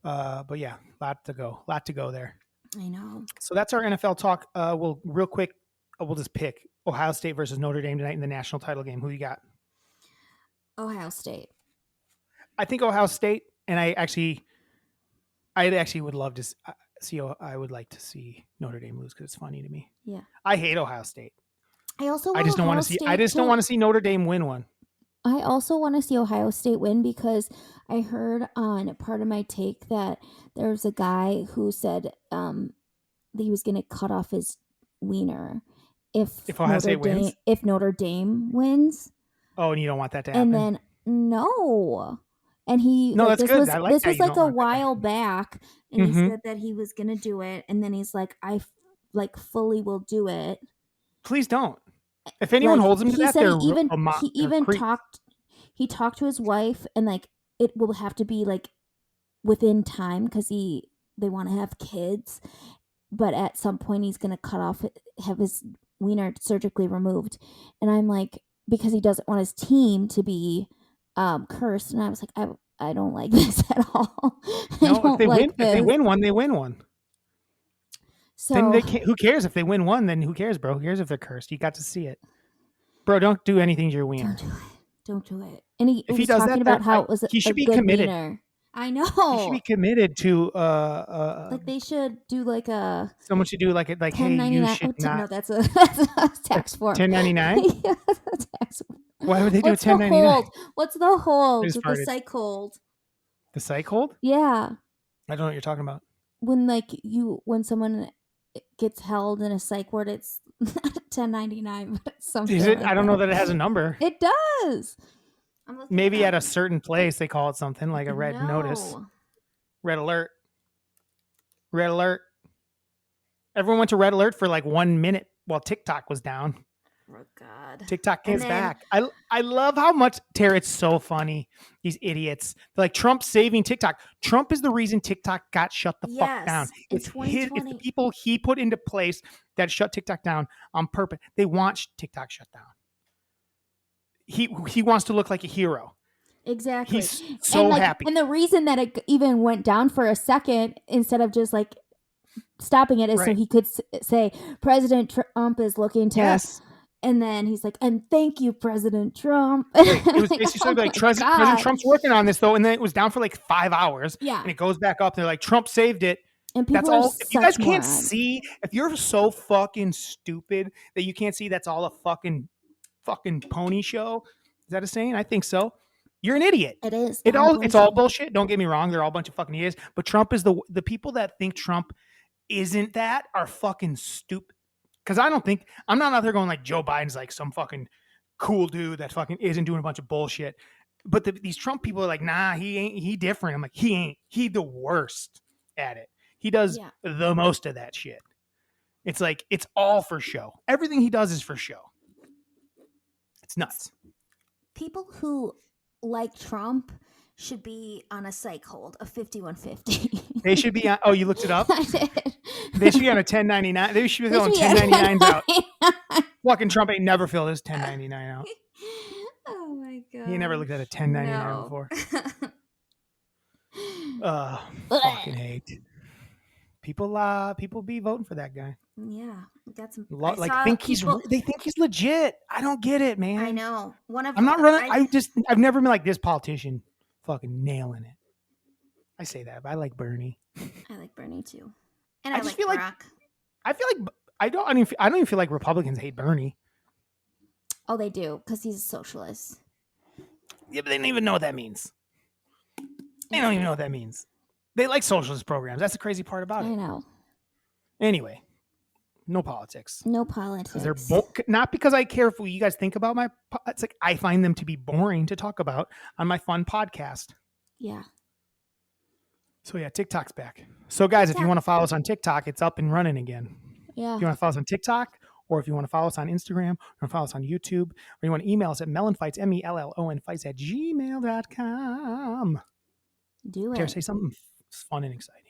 But yeah, lot to go there. I know. So that's our NFL talk. We'll real quick, we'll just pick Ohio State versus Notre Dame tonight in the national title game. Who you got? Ohio State. I think Ohio State, and I actually would love to see. I would like to see Notre Dame lose because it's funny to me. Yeah. I hate Ohio State. I just don't want to see Notre Dame win one. I also want to see Ohio State win because I heard on part of my take that there was a guy who said that he was going to cut off his wiener if Ohio State wins. If Notre Dame wins. Oh, and you don't want that to happen. And then no. And that's good. This was like a while back, and he said that he was going to do it, and then he's like, I fully will do it. Please don't. If anyone holds him to that, he talked to his wife, and it will have to be within time because they want to have kids, but at some point he's going to have his wiener surgically removed, and I'm like, because he doesn't want his team to be cursed, and I was like, I don't like this at all. No, I don't like if they this. win one, they win one. Then So they can't, who cares if they win one? Then who cares, bro? Who cares if they're cursed? You got to see it, bro. Don't do anything to your wiener. don't do it. Don't do it. And he If he was does talking that, about how it was he a should be good committed. wiener. I He should be know. committed to Like they should do like a someone should do like hey, you 1099. should No, not that's a tax form. 1099. Yeah, that's a tax form. Why would they do a What's the 1099? hold? What's the hold? just The farted. psych hold. The psych hold? Yeah. I don't know what you're talking about. When someone gets held in a psych ward, it's not 1099, but it's something. Is it? like I don't know that it has a number. It does. I'm looking Maybe it at up. a certain place they call it something like a red notice, No. red alert, red alert. Everyone went to red alert for like 1 minute while TikTok was down. Oh God. TikTok And is then- back. I love how much Tara. It's so funny. These idiots. They're like Trump saving TikTok. Trump is the reason TikTok got shut the fuck down. in It's it's the 2020. people he put into place that shut TikTok down on purpose. They want TikTok shut down. He wants to look like a hero. Exactly. He's so and, happy. And the reason that it even went down for a second instead of just like stopping it is so Right. he could say President Trump is looking to. Yes. And then he's like, and thank you, President Trump. Right. It was Like, basically oh like my President God. Trump's working on this though, and then it was down for like 5 hours. Yeah. And it goes back up. They're like, Trump saved it. And people That's are all. If you guys such can't morons. see, if you're so fucking stupid that you can't see that's all a fucking pony show, is that a saying? I think so. You're an idiot. It is. It's all bullshit. Don't get me wrong. They're all a bunch of fucking idiots. But Trump is the people that think Trump isn't that are fucking stupid. Because I'm not out there going like Joe Biden's like some fucking cool dude that fucking isn't doing a bunch of bullshit. But these Trump people are like, nah, he ain't. He different. I'm like, he ain't. He the worst at it. He does the most of that shit. It's like, it's all for show. Everything he does is for show. It's nuts. People who like Trump should be on a psych hold, a 5150. They should be on. Oh, you looked it up? I did. They should be on a 1099. They should be They throwing should be on 1099s out. 1099. Fucking Trump ain't never filled his 1099 out. Oh my God. He never looked at a 1099 No. before. Fucking hate. People be voting for that guy. Yeah, we got some. They think he's legit. I don't get it, man. I know. I'm not running. I've never been like this politician fucking nailing it. I say that, but I like Bernie. I like Bernie too, and I I just like feel like- Barack. I feel like I don't even feel like Republicans hate Bernie. Oh, they do because he's a socialist. Yeah, but they don't even know what that means. They don't even know what that means. They like socialist programs. That's the crazy part about I it. know. Anyway, no politics. No politics. Because they're not because I care if you guys think about it's like I find them to be boring to talk about on my fun podcast. Yeah. So yeah, TikTok's back. So guys, if you want to follow us on TikTok, it's up and running again. Yeah. If you want to follow us on TikTok, or if you want to follow us on Instagram, or follow us on YouTube, or you want to email us at MELLONfights, MELLONfights@gmail.com. Do Dare it. say something fun and exciting.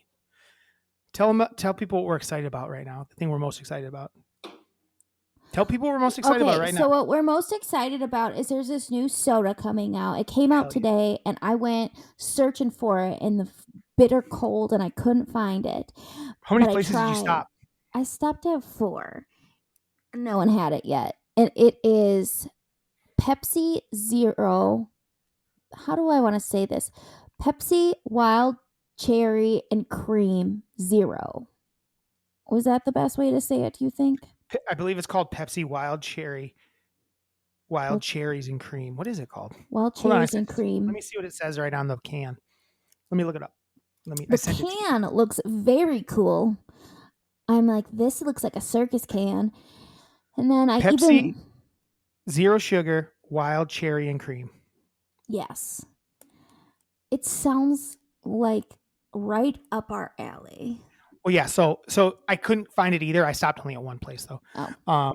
Tell people what we're excited about right now. The thing we're most excited about. Tell people what we're most excited about right so now. what we're most excited about is there's this new soda coming out. It came out today, and I went searching for it in the bitter cold, and I couldn't find it. How many but I places did you tried. stop? I stopped at 4. No one had it yet. And it is Pepsi Zero. How do I want to say this? Pepsi Wild Cherry and Cream Zero. Was that the best way to say it, do you think? I believe it's called Pepsi Wild Cherry. Wild Cherries and Cream. What is it called? Wild Hold on, cherries and cream. Let me see what it says right on the can. Let me look it up. I The sent it to you. can looks very cool. I'm like, this looks like a circus can. And then I Pepsi Zero Sugar Wild Cherry and Cream. Yes. It sounds like right up our alley. Well, yeah. So I couldn't find it either. I stopped only at one place though. Oh.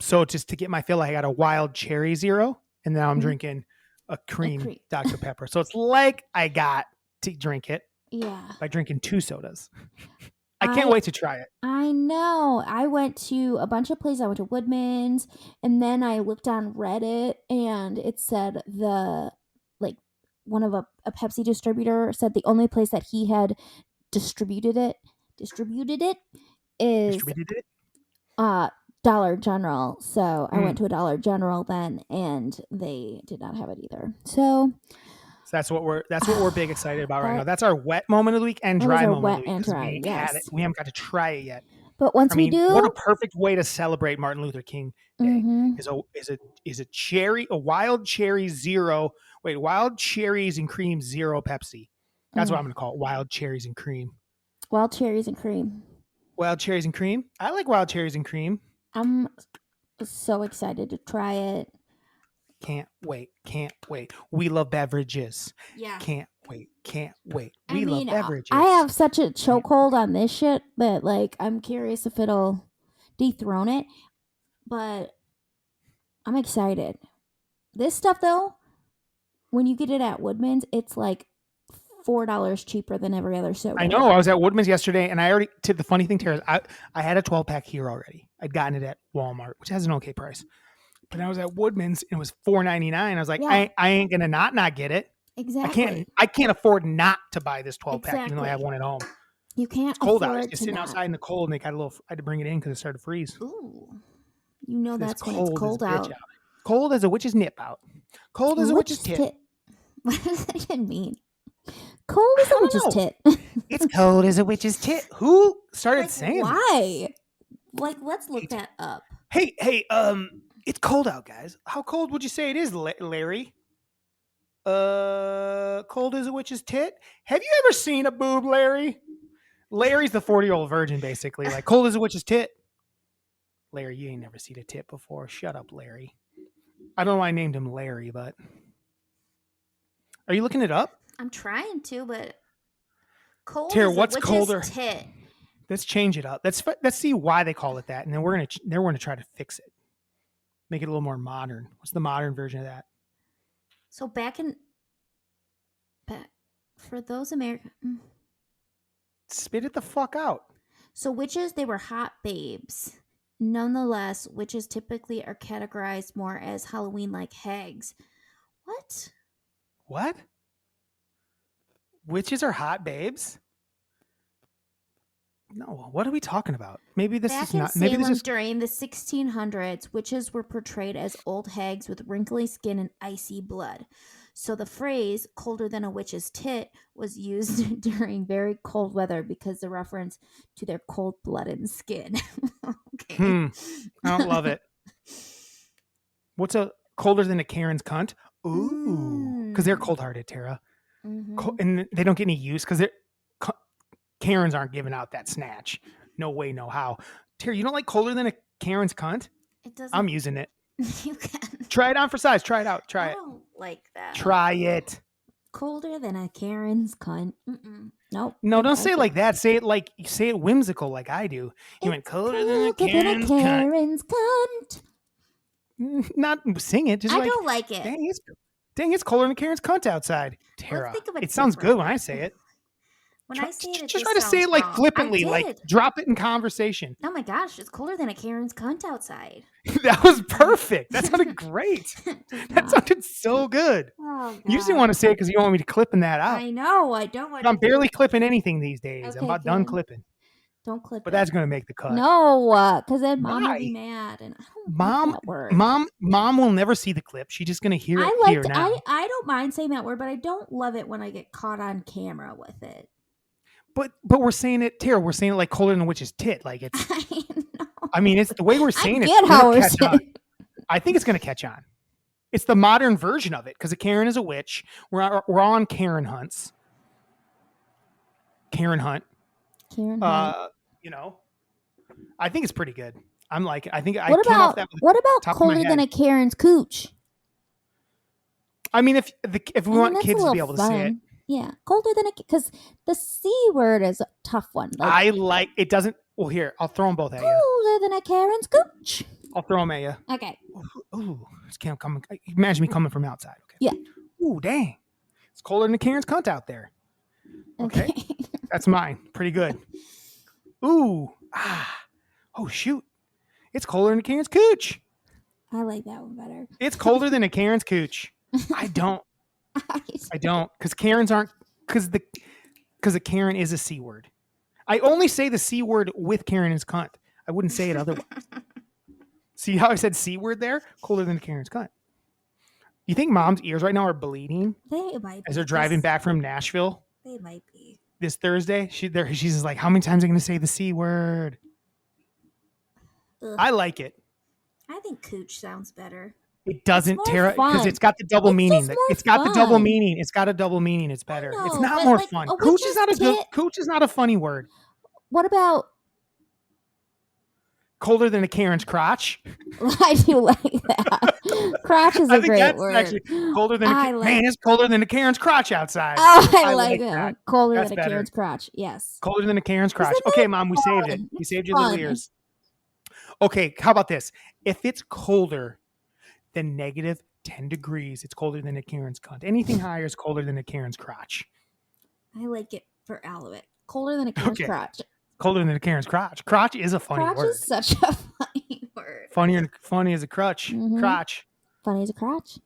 So just to get my fill, I got a Wild Cherry Zero, and now I'm Mhm. drinking a cream cream. Dr. Pepper. So it's like I got to drink it Yeah. by drinking 2 sodas. I can't wait to try it. I know. I went to a bunch of places. I went to Woodman's, and then I looked on Reddit, and it said one of a Pepsi distributor said the only place that he had distributed it is Distributed it. Dollar General. So I Mm. went to a Dollar General then, and they did not have it either. So So that's what we're big excited about right That- now. That's our wet moment of the week and That dry is our moment of wet the week. and 'Cause dry, we ain't yes. had it. We haven't got to try it yet. but once I mean, we do, what a perfect way to celebrate Martin Luther King Day Mhm. is a wild cherry zero. Wait, wild cherries and cream zero Pepsi. That's what I'm going to call it. Wild cherries and cream. wild cherries and cream. Wild cherries and cream. I like wild cherries and cream. I'm so excited to try it. Can't wait. We love beverages. Yeah. Can't wait. I We love mean, beverages. I have such a chokehold on this shit that, like, I'm curious if it'll dethrone it. But I'm excited. This stuff, though, when you get it at Woodman's, it's like $4 cheaper than every other soda. I know. I was at Woodman's yesterday, and I already. The funny thing, Tara, is I had a 12-pack here already. I'd gotten it at Walmart, which has an okay price. But I was at Woodman's, and it was $4.99. I was like, Yeah. I ain't gonna not get it. Exactly. I can't afford not to buy this 12-pack, even though I have Exactly. one at home. You can't It's cold out. afford It's just to sitting not. outside in the cold, and I had to bring it in because it started to freeze. Ooh. You know It's that's when it's cold as a bitch out. Cold as a witch's nip out. Cold as a witch's tit. What does that even mean? Cold as I a don't witch's know. tit. It's cold as a witch's tit. Who started Like, saying that? why? Like, let's look that up. Hey, it's cold out, guys. How cold would you say it is, Larry? Cold as a witch's tit? Have you ever seen a boob, Larry? Larry's the 40-year-old virgin, basically. Like, cold as a witch's tit. Larry, you ain't never seen a tit before. Shut up, Larry. I don't know why I named him Larry, but... Are you looking it up? I'm trying to, but cold Tara, as what's a witch's colder? tit. Let's change it up. Let's see why they call it that, and then we're gonna try to fix it, make it a little more modern. What's the modern version of that? So back for those American. Spit it the fuck out. So witches, they were hot babes. Nonetheless, witches typically are categorized more as Halloween-like hags. What? What? Witches are hot babes? No. What are we talking about? Maybe this Back is in not. Maybe Salem this is. during the 1600s, witches were portrayed as old hags with wrinkly skin and icy blood. So the phrase "colder than a witch's tit" was used during very cold weather because the reference to their cold-blooded skin. Okay. I don't love it. What's a colder than a Karen's cunt? Ooh, because they're cold-hearted, Tara, Mhm. and they don't get any use because Karens aren't giving out that snatch. No way, no how. Tara, you don't like colder than a Karen's cunt? It doesn't. I'm using it. You can. Try it on for size. Try it out. Try I it. don't like that. Try it. Colder than a Karen's cunt. Nope. No, don't say it like that. Say it whimsical like I do. You went colder than a Karen's cunt. Karen's cunt. Not sing it. Just I like, don't like it. dang, it's colder than a Karen's cunt outside. Tara, think of a it sounds different good when I way. say it. When I say it, Just try to say it like flippantly, like drop it in conversation. Oh my gosh, it's colder than a Karen's cunt outside. That was perfect. That sounded great. That sounded so good. Oh, You just didn't want to say it because you want me to clipping that out. I know. I don't want. I'm barely clipping anything these days. Okay, I'm about done good. clipping. Don't clip But it. that's gonna make the cut. No, because then mom will Why? be mad, and I don't Mom, like that word. mom will never see the clip. She's just gonna hear it I here now. I don't mind saying that word, but I don't love it when I get caught on camera with it. But we're saying it, Tara. We're saying it like colder than a witch's tit. Like it's. I know. I mean, it's the way we're saying it. get It's how gonna we're catch on. saying. I think it's gonna catch on. It's the modern version of it because a Karen is a witch. We're on Karen hunts. Karen hunt. Karen Hunt. You know, I think it's pretty good. I'm like, I think I What came off about that. With what about top of my colder than head. a Karen's cooch? I mean, if we want that's a kids to be little able to say it, fun. Yeah, colder than a because the C word is a tough one. Like, I like it. Doesn't. Well, here I'll throw them both at you. colder than a Karen's cooch. I'll throw them at you. Okay. Ooh, it's coming. Imagine me coming from outside. Okay. Yeah. Ooh, dang. It's colder than a Karen's cunt out there. Okay. That's mine. Pretty good. Ooh. Oh, shoot. It's colder than a Karen's cooch. I like that one better. It's colder than a Karen's cooch. I don't. I don't, because Karens aren't, because a Karen is a C word. I only say the C word with Karen is cunt. I wouldn't say it otherwise. See how I said C word there? Colder than a Karen's cunt. You think mom's ears right now are bleeding They might be. as they're driving back from Nashville They might be. this Thursday? She's just like, how many times are you going to say the C word? Ugh. I like it. I think cooch sounds better. It doesn't, more Tara, because fun. it's got the double It's meaning. just more It's got the double fun. meaning. It's got a double meaning. It's better. know, It's not but more like, fun. a Cooch is witch's not a tit- Cooch is not a funny word. What about? Colder than a Karen's crotch. I do like that. Crotch is I a think great that's word. actually colder than man. It's colder than a Karen's crotch outside. Oh, I like that. that. Colder That's than a better. Karen's crotch. Yes. Colder than a Karen's crotch. Isn't Okay, it Mom, we saved it. fun? We It's saved your little fun. ears. Okay, how about this? If it's colder than negative 10 degrees, it's colder than a Karen's cunt. Anything higher is colder than a Karen's crotch. I like it for Alouette. Colder than a Karen's Okay. crotch. Colder than a Karen's crotch. Crotch is a funny Crotch word. is such a funny word. Funny as a crutch. Mhm. Crotch. Funny as a crotch.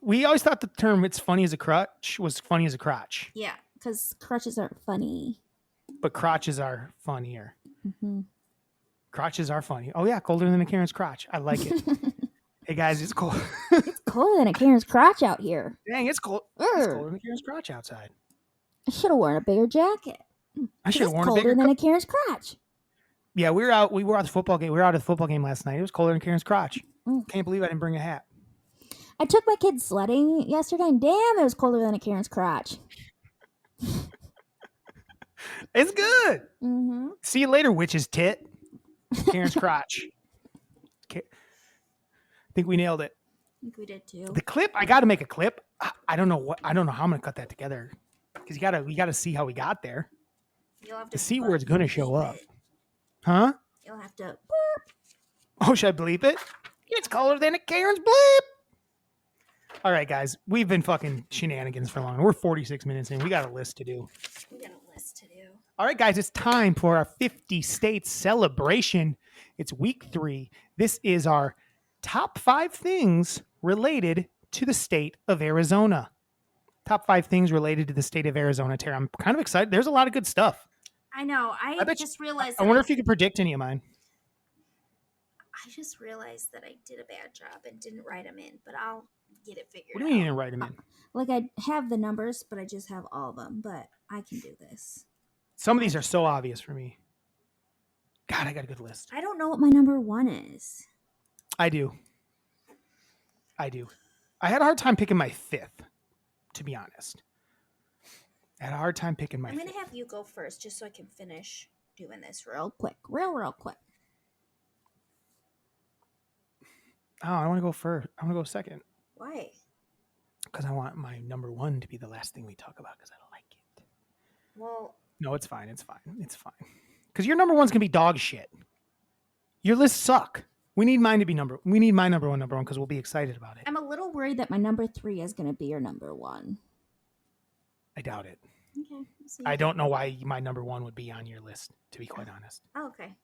We always thought the term "it's funny as a crutch" was funny as a crotch, Yeah, because crotches aren't funny. but crotches are funnier. Mm-hmm. Crotches are funny. Oh yeah, colder than a Karen's crotch. I like it. Hey guys, it's cold. It's colder than a Karen's crotch out here. Dang, it's cold. It's colder than a Karen's crotch outside. I should have worn a bigger jacket. I should have It's worn a colder bigger. than a Karen's crotch. Yeah, we were out. We were at the football game. We were out at the football game last night. It was colder than Karen's crotch. Mm. Can't believe I didn't bring a hat. I took my kids sledding yesterday, and damn, it was colder than a Karen's crotch. It's good. Mm-hmm. See you later, witch's tit. Karen's crotch. I think we nailed it. I think we did too. The clip. I got to make a clip. I don't know how I'm gonna cut that together because we gotta see how we got there. You'll have to The C word's gonna show bleep up, it. huh? You'll have to. Oh, should I bleep it? It's colder than a Karen's bleep. All right, guys, we've been fucking shenanigans for long. We're 46 minutes in. We got a list to do. We got a list to do. All right, guys, it's time for our 50 states celebration. It's week 3. This is our top 5 things related to the state of Arizona. Top 5 things related to the state of Arizona, Tara. I'm kind of excited. There's a lot of good stuff. I know. I bet just realized. I wonder if you could predict any of mine. I just realized that I did a bad job and didn't write them in, but I'll get it figured What out. do you mean you didn't write them in? Like I have the numbers, but I just have all of them. But I can do this. Some of these are so obvious for me. God, I got a good list. I don't know what my number 1 is. I do. I had a hard time picking my 5th, to be honest. I had a hard time picking my I'm gonna 5th. have you go first, just so I can finish doing this real quick, real quick. Oh, I want to go first. I want to go second Why? because I want my number 1 to be the last thing we talk about because I like it. Well, No, it's fine. It's fine. It's fine. Because your number 1's gonna be dog shit. Your lists suck. We need mine to be We need my number one because we'll be excited about it. I'm a little worried that my number 3 is gonna be your number 1. I doubt it. Okay. We'll see. I don't know why my number 1 would be on your list. To be quite honest, Oh, okay.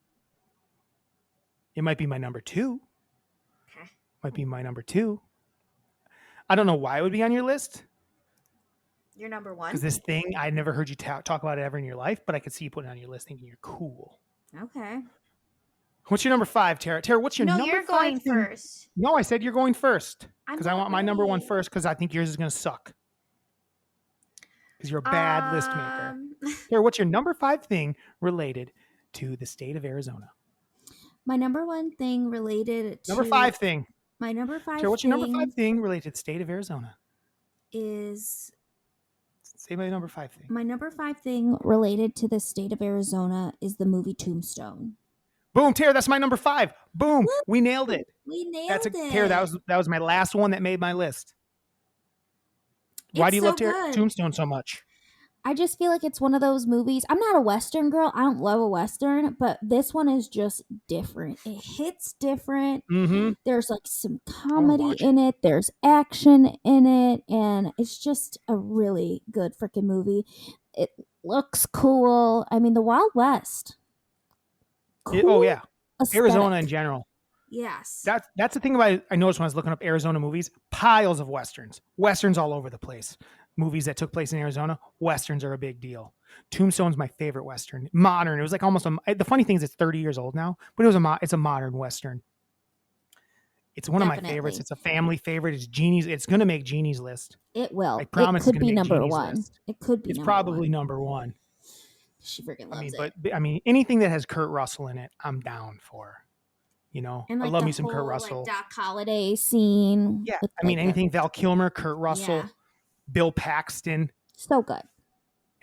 it might be my number 2. Okay. Might be my number 2. I don't know why it would be on your list. Your number 1. Because this thing, I never heard you talk about it ever in your life, but I could see you putting it on your list thinking you're cool. Okay. What's your number 5, Tara? Tara, what's your No, number you're 5 going thing? first. No, I said you're going first. I'm Because I not want my number 1 ready. first because I think yours is going to suck. Because you're a bad list maker. Tara, what's your number 5 thing related to the state of Arizona? My number 1 thing related to Number 5 thing. My number 5 Tara, what's your number thing 5 thing related to the state of Arizona? is Say my number 5 thing. my number 5 thing related to the state of Arizona is the movie Tombstone. Boom, Tara, that's my number 5. Boom, we nailed it. We nailed That's it. Tara, that was my last one that made my list. Why do you so love good. Tombstone so much? I just feel like it's one of those movies. I'm not a Western girl. I don't love a Western, but this one is just different. It hits different. Mm-hmm. There's like some comedy watch in it. There's action in it. And it's just a really good freaking movie. It looks cool. I mean, the Wild West. Oh, yeah. aesthetic. Arizona in general. Yes. That's the thing about I noticed when I was looking up Arizona movies, piles of westerns all over the place. Movies that took place in Arizona, westerns are a big deal. Tombstone's my favorite western, modern. It was like almost the funny thing is it's 30 years old now, but it's a modern western. It's one of my favorites. Definitely. It's a family favorite. It's Jeannie's. It's gonna make Jeannie's list. It will. I promise It could it's gonna be make number Jeannie's one. list. It could be It's number probably one. number one. She freaking I loves mean, it. but I mean, anything that has Kurt Russell in it, I'm down for. You know, And I like love the me some Kurt whole, Russell. like, Doc Holliday scene. Yeah, with, I mean, like, anything Val Kilmer, Kurt Russell, Yeah. Bill Paxton, So good.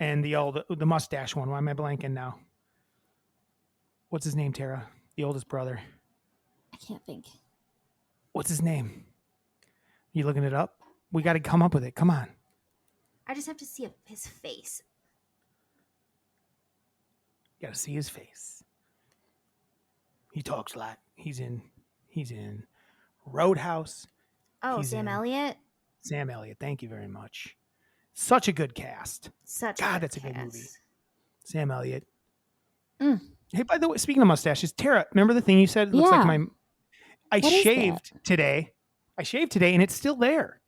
and the mustache one. Why am I blanking now? What's his name, Tara? The oldest brother. I can't think. What's his name? You looking it up? We got to come up with it. Come on. I just have to see his face. Got to see his face. He talks like he's in Roadhouse. Oh, He's Sam in- Elliott. Sam Elliott. Thank you very much. Such a good cast. God, that's a good movie. Sam Elliott. Mm. Hey, by the way, speaking of mustaches, Tara, remember the thing you said? It looks like Yeah. I What is shaved today. I shaved today, and it's still there.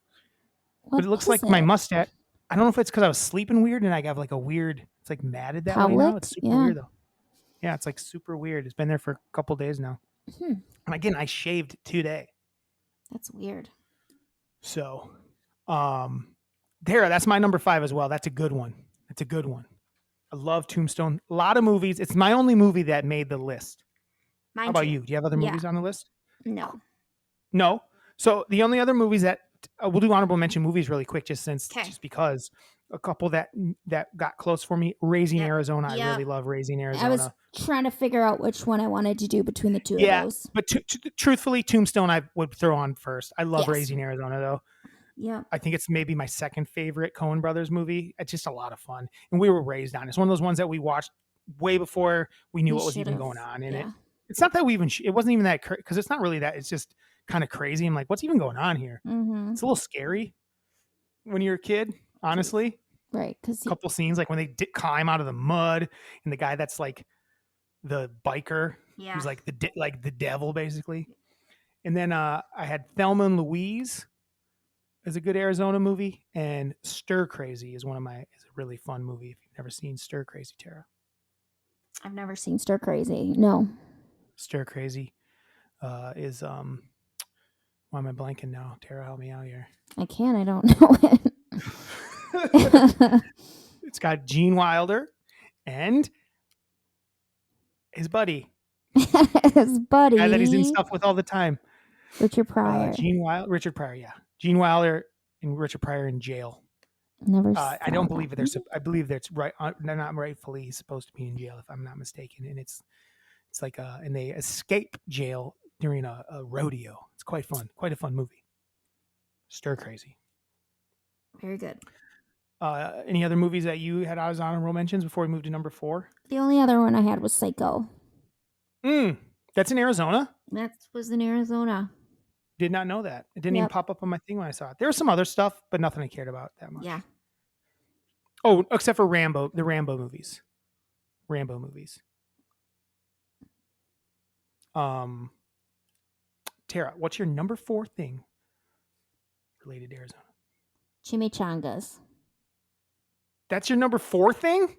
What But it looks is like my mustache. I don't know if it's because I was sleeping weird and I have like a weird. It's like matted that way now. Cowlick? It's super Yeah. weird though. Yeah, it's like super weird. It's been there for a couple days now. Hmm. And again, I shaved today. That's weird. So, Tara, that's my number 5 as well. That's a good one. That's a good one. I love Tombstone. A lot of movies. It's my only movie that made the list. Mine How about too. you? Do you have other Yeah. movies on the list? No. No. So the only other movies that we'll do honorable mention movies really quick, just because a couple that got close for me. Raising Yep. Arizona. I Yep. really love Raising Arizona. I was trying to figure out which one I wanted to do between the two of those. But truthfully, Tombstone I would throw on first. I love Yes. Raising Arizona though. Yeah. I think it's maybe my second favorite Coen Brothers movie. It's just a lot of fun, and we were raised on it. It's one of those ones that we watched way before we knew what was even going on in it. It's not that we even. It wasn't even that because it's not really that. It's just kind of crazy. I'm like, what's even going on here? Mm-hmm. It's a little scary when you're a kid, honestly. Right, because A couple scenes like when they climb out of the mud, and the guy that's like the biker, who's like the devil basically. And then I had Thelma and Louise is a good Arizona movie, and Stir Crazy is is a really fun movie. If you've never seen Stir Crazy, Tara. I've never seen Stir Crazy. No. Stir Crazy is why am I blanking now? Tara, help me out here. I can't. I don't know it. It's got Gene Wilder and his buddy. His buddy. Guy that he's in stuff with all the time. Richard Pryor. Richard Pryor, yeah. Gene Wilder and Richard Pryor in jail. Never. I don't believe that I believe that's right. They're not rightfully supposed to be in jail, if I'm not mistaken. And it's like and they escape jail during a rodeo. It's quite fun, quite a fun movie. Stir Crazy. Very good. Any other movies that you had as honorable mentions before we move to number 4? The only other one I had was Psycho. That's in Arizona. That was in Arizona. Did not know that. It didn't even pop up on my thing when I saw it. There was some other stuff, but nothing I cared about that much. Yeah. Oh, except for Rambo, the Rambo movies. Tara, what's your number 4 thing related to Arizona? Chimichangas. That's your number 4 thing?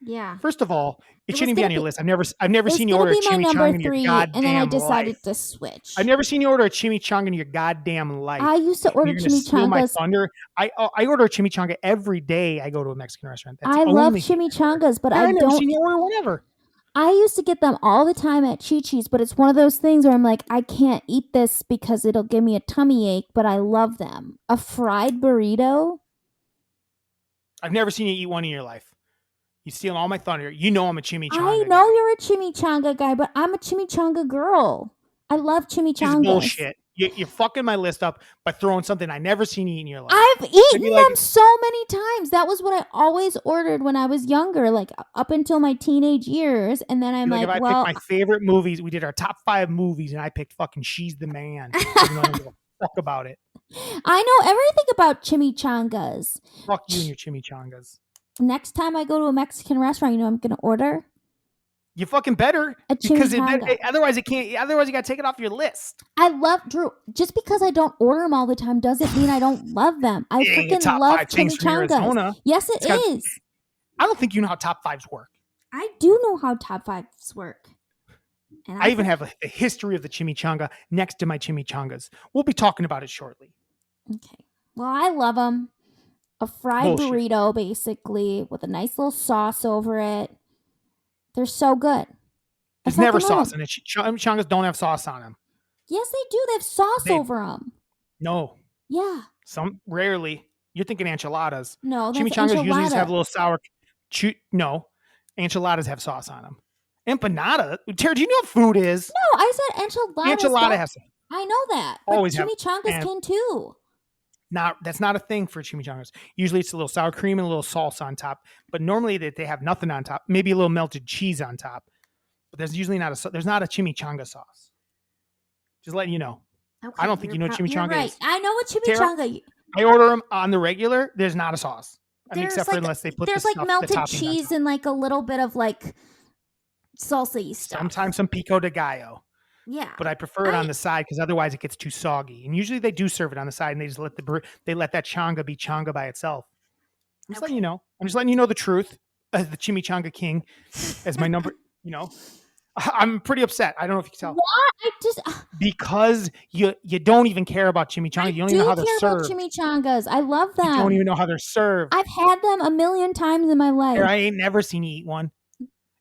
Yeah. First of all, it was shouldn't be gonna on your be- list. I've never It's seen you gonna order a be my number chimichanga in your 3, goddamn and then I decided life. to switch. I've never seen you order a chimichanga in your goddamn life. I used to order You're gonna steal my chimichangas. thunder. I order a chimichanga every day. I go to a Mexican restaurant. That's I love only- chimichangas, but Yeah, I I've never don't. seen you order one ever. I used to get them all the time at Chi-Chi's, but it's one of those things where I'm like, I can't eat this because it'll give me a tummy ache, but I love them. A fried burrito? I've never seen you eat one in your life. You steal all my thunder. You know I'm a chimichanga. I know you're a chimichanga guy, but I'm a chimichanga girl. I love It's chimichangas. bullshit. You're fucking my list up by throwing something I never seen you eat in your life. I've eaten like- them so many times. That was what I always ordered when I was younger, like up until my teenage years. And then I'm Like, like, if I well, picked my favorite movies, we did our top 5 movies, and I picked fucking She's the Man. Even though I don't give a fuck about it. I know everything about chimichangas. Fuck you and your chimichangas. Next time I go to a Mexican restaurant, you know what I'm going to order? You fucking better, A because chimichanga. otherwise it can't. Otherwise, you got to take it off your list. I love Drew. Just because I don't order them all the time doesn't mean I don't love them. I It ain't your freaking top love 5 things from chimichangas. Arizona. Yes, it It's got- is. I don't think you know how top 5s work. I do know how top 5s work. And I even have a history of the chimichanga next to my chimichangas. We'll be talking about it shortly. Okay. Well, I love them. A fried Bullshit. burrito, basically, with a nice little sauce over it. They're so good. There's never sauce in it. Chimichangas don't have sauce on them. Yes, they do. They have sauce over them. No. Yeah. Some rarely. You're thinking enchiladas. No, that's Chimichangas usually just have enchilada. a little sour. No. Enchiladas have sauce on them. Empanada? Tara, do you know what food is? No, I said enchiladas. Enchilada has some. I know that. But Always have- chimichangas and- can too. That's not a thing for chimichangas. Usually it's a little sour cream and a little salsa on top, but normally they have nothing on top. Maybe a little melted cheese on top, but there's usually there's not a chimichanga sauce. Just letting you know. Okay, I don't think you know what you're chimichanga right. is. I know what Tara, chimichanga. I order them on the regular. There's not a sauce. I mean, There's except for like unless they put there's the like stuff, melted the toppings on cheese top. and like a little bit of like salsa stuff. Sometimes some pico de gallo, Yeah. but I prefer it on the side because otherwise it gets too soggy. And usually they do serve it on the side, and they just let that changa be changa by itself. I'm just letting you know. I'm just letting you know the truth as the chimichanga king, as my number. I'm pretty upset. I don't know if you can tell. Why? I just Because you don't even care about chimichangas. You don't even know how they're care served. about chimichangas. I love them. You don't even know how they're served. I've had them a million times in my life. I ain't never seen you eat one.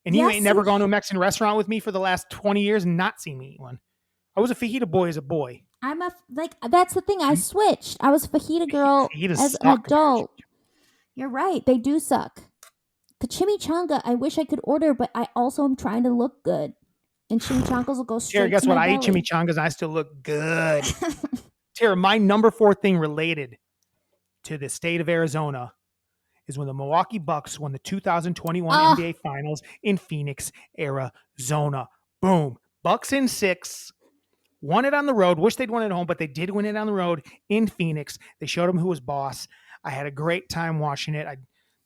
And you Yes, ain't never gone to a Mexican restaurant with me for the last 20 years and not seen me eat one. I was a fajita boy as a boy. That's the thing. I switched. I was fajita girl Fajitas as suck, an adult. You're right. They do suck. The chimichanga, I wish I could order, but I also am trying to look good. And chimichangas will go straight Tara, guess to what? my I eat belly. chimichangas and I still look good. Tara, my number 4 thing related to the state of Arizona is when the Milwaukee Bucks won the 2021 NBA Finals in Phoenix, Arizona. Boom. Bucks in 6. Won it on the road. Wish they'd won it at home, but they did win it on the road in Phoenix. They showed them who was boss. I had a great time watching it.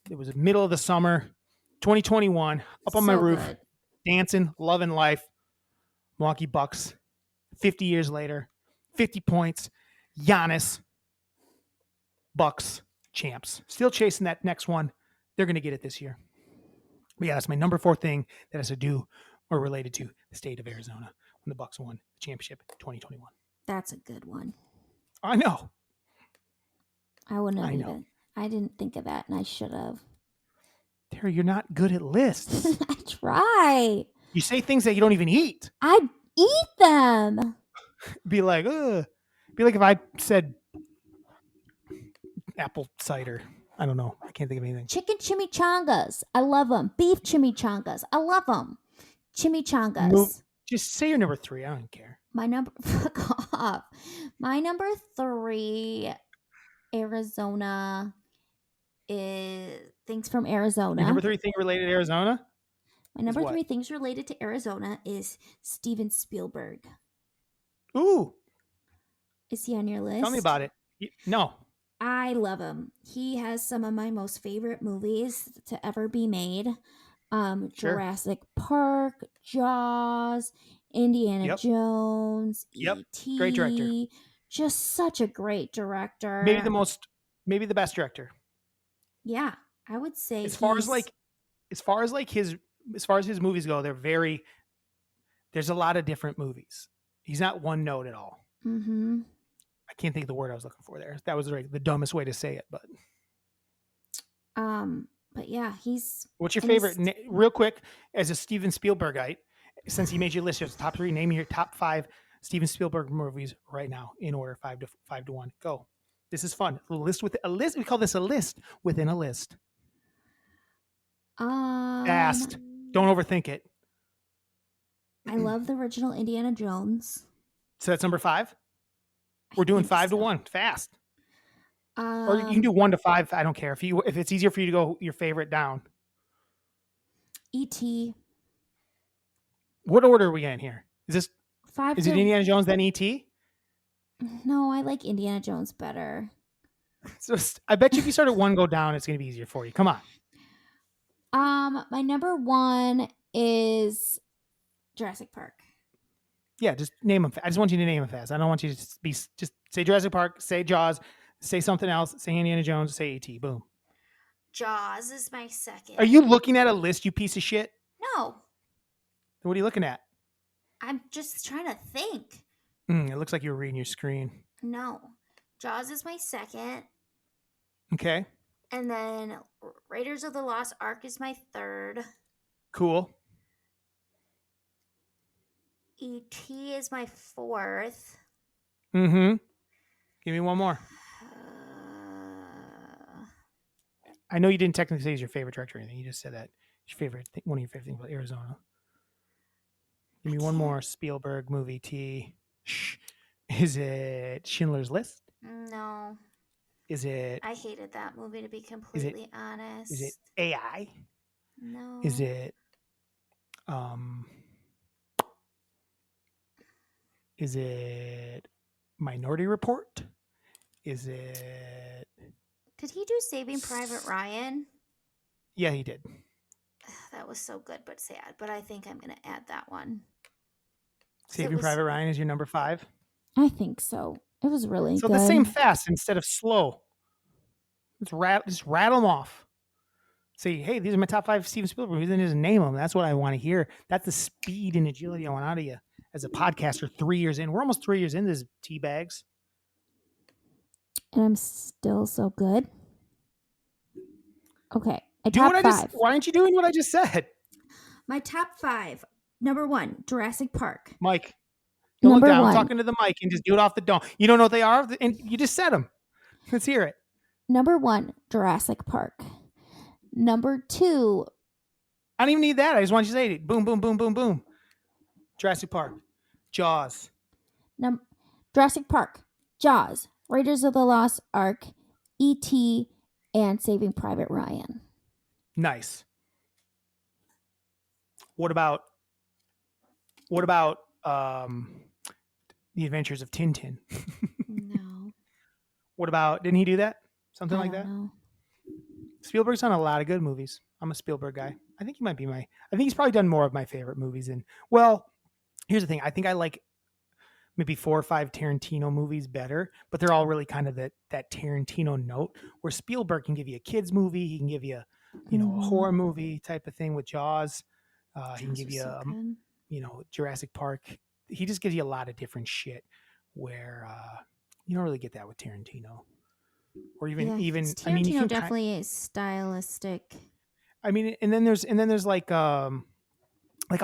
It was the middle of the summer, 2021, up on my roof, good. dancing, loving life. Milwaukee Bucks, 50 years later, 50 points. Giannis, Bucks, champs. Still chasing that next one. They're going to get it this year. But yeah, that's my number 4 thing that has to do or related to the state of Arizona when the Bucks won the championship 2021. That's a good one. I know. I wouldn't have I know. even. I didn't think of that, and I should have. Terry, you're not good at lists. I try. You say things that you don't even eat. I eat them. Be like, ugh. Be like if I said apple cider. I don't know. I can't think of anything. Chicken chimichangas. I love them. Beef chimichangas. I love them. Chimichangas. Just say your number 3. I don't care. My number. Fuck off. My number 3, Arizona, is things from Arizona. Your number 3 thing related to Arizona? My number what? 3 things related to Arizona is Steven Spielberg. Ooh, Is he on your list? tell me about it. No. I love him. He has some of my most favorite movies to ever be made. Sure. Jurassic Park, Jaws, Indiana Yep. Jones, Yep. E.T. Great director. Just such a great director. Maybe the best director. Yeah, I would say As far as his movies go, there's a lot of different movies. He's not one note at all. Mm-hmm. I can't think of the word I was looking for there. That was the dumbest way to say it, but But yeah, he's. what's your favorite? Real quick, as a Steven Spielbergite, since he made your list, your top 3, name your top 5 Steven Spielberg movies right now in order, 5 to 1. Go. This is fun. A list. We call this a list within a list. Fast. Don't overthink it. I love the original Indiana Jones. So that's number 5. We're doing 5 to 1. Fast. Or you can do 1 to 5. I don't care if it's easier for you to go your favorite down. E.T. What order are we in here? Is 5 it Indiana Jones then E.T.? No, I like Indiana Jones better. So I bet you if you start at 1, go down, it's going to be easier for you. Come on. My number 1 is Jurassic Park. Yeah, just name them. I just want you to name them fast. I don't want you to just say Jurassic Park, say Jaws, say something else, say Indiana Jones, say E.T. Boom. Jaws is my second. Are you looking at a list, you piece of shit? No, What are you looking at? I'm just trying to think. It looks like you were reading your screen. No. Jaws is my second. Okay, And then Raiders of the Lost Ark is my third. cool. E.T. is my fourth. Mm-hmm. Give me one more. I know you didn't technically say he's your favorite director or anything. You just said that your favorite one of your favorite things about Arizona. Give me one more Spielberg movie. Is it Schindler's List? No. Is it? I hated that movie, to be completely honest. Is it AI? No. Is it? Is it Minority Report? Is it? Did he do Saving Private Ryan? Yeah, he did. That was so good but sad. But I think I'm going to add that one. Saving Private Ryan is your number 5? I think so. It was really so good. So the same fast instead of slow. Just rattle them off. Say, hey, these are my top 5 Steven Spielberg movies, and just name them. That's what I want to hear. That's the speed and agility I want out of you as a podcaster 3 years in. We're almost 3 years in this, tea bags. And I'm still so good. Okay. Why aren't you doing what I just said? My top 5. Number 1, Jurassic Park. Mike, don't Number look down. 1. I'm talking to the mic and just do it off the dome. You don't know what they are? And you just said them. Let's hear it. Number 1, Jurassic Park. Number 2. I don't even need that. I just want you to say it. Boom, boom, boom, boom, boom. Jurassic Park. Jaws. Jurassic Park. Jaws. Raiders of the Lost Ark. E.T. and Saving Private Ryan. Nice. What about The Adventures of Tintin? No. What about, didn't he do that? Something like that? No. Spielberg's done a lot of good movies. I'm a Spielberg guy. I think he might be I think he's probably done more of my favorite movies. And well, here's the thing. I think I like maybe 4 or 5 Tarantino movies better, but they're all really kind of that Tarantino note, where Spielberg can give you a kid's movie. He can give you, a horror movie type of thing with Jaws. He can give you, Jurassic Park. He just gives you a lot of different shit where you don't really get that with Tarantino. Or even Tarantino definitely is stylistic. I mean, and then there's like all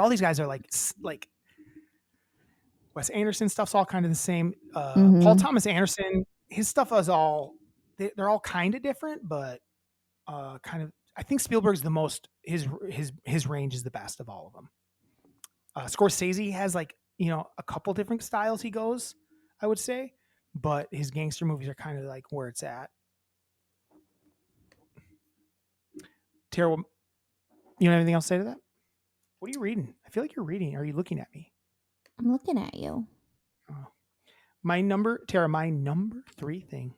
these guys are like Wes Anderson stuff's all kind of the same. Paul Thomas Anderson, his stuff is all they're all kind of different, but kind of. I think Spielberg's the most his range is the best of all of them. Scorsese has a couple different styles he goes, I would say, but his gangster movies are kind of like where it's at. Tara, you have anything else to say to that? What are you reading? I feel like you're reading. Are you looking at me? I'm looking at you. Oh. My number 3 thing.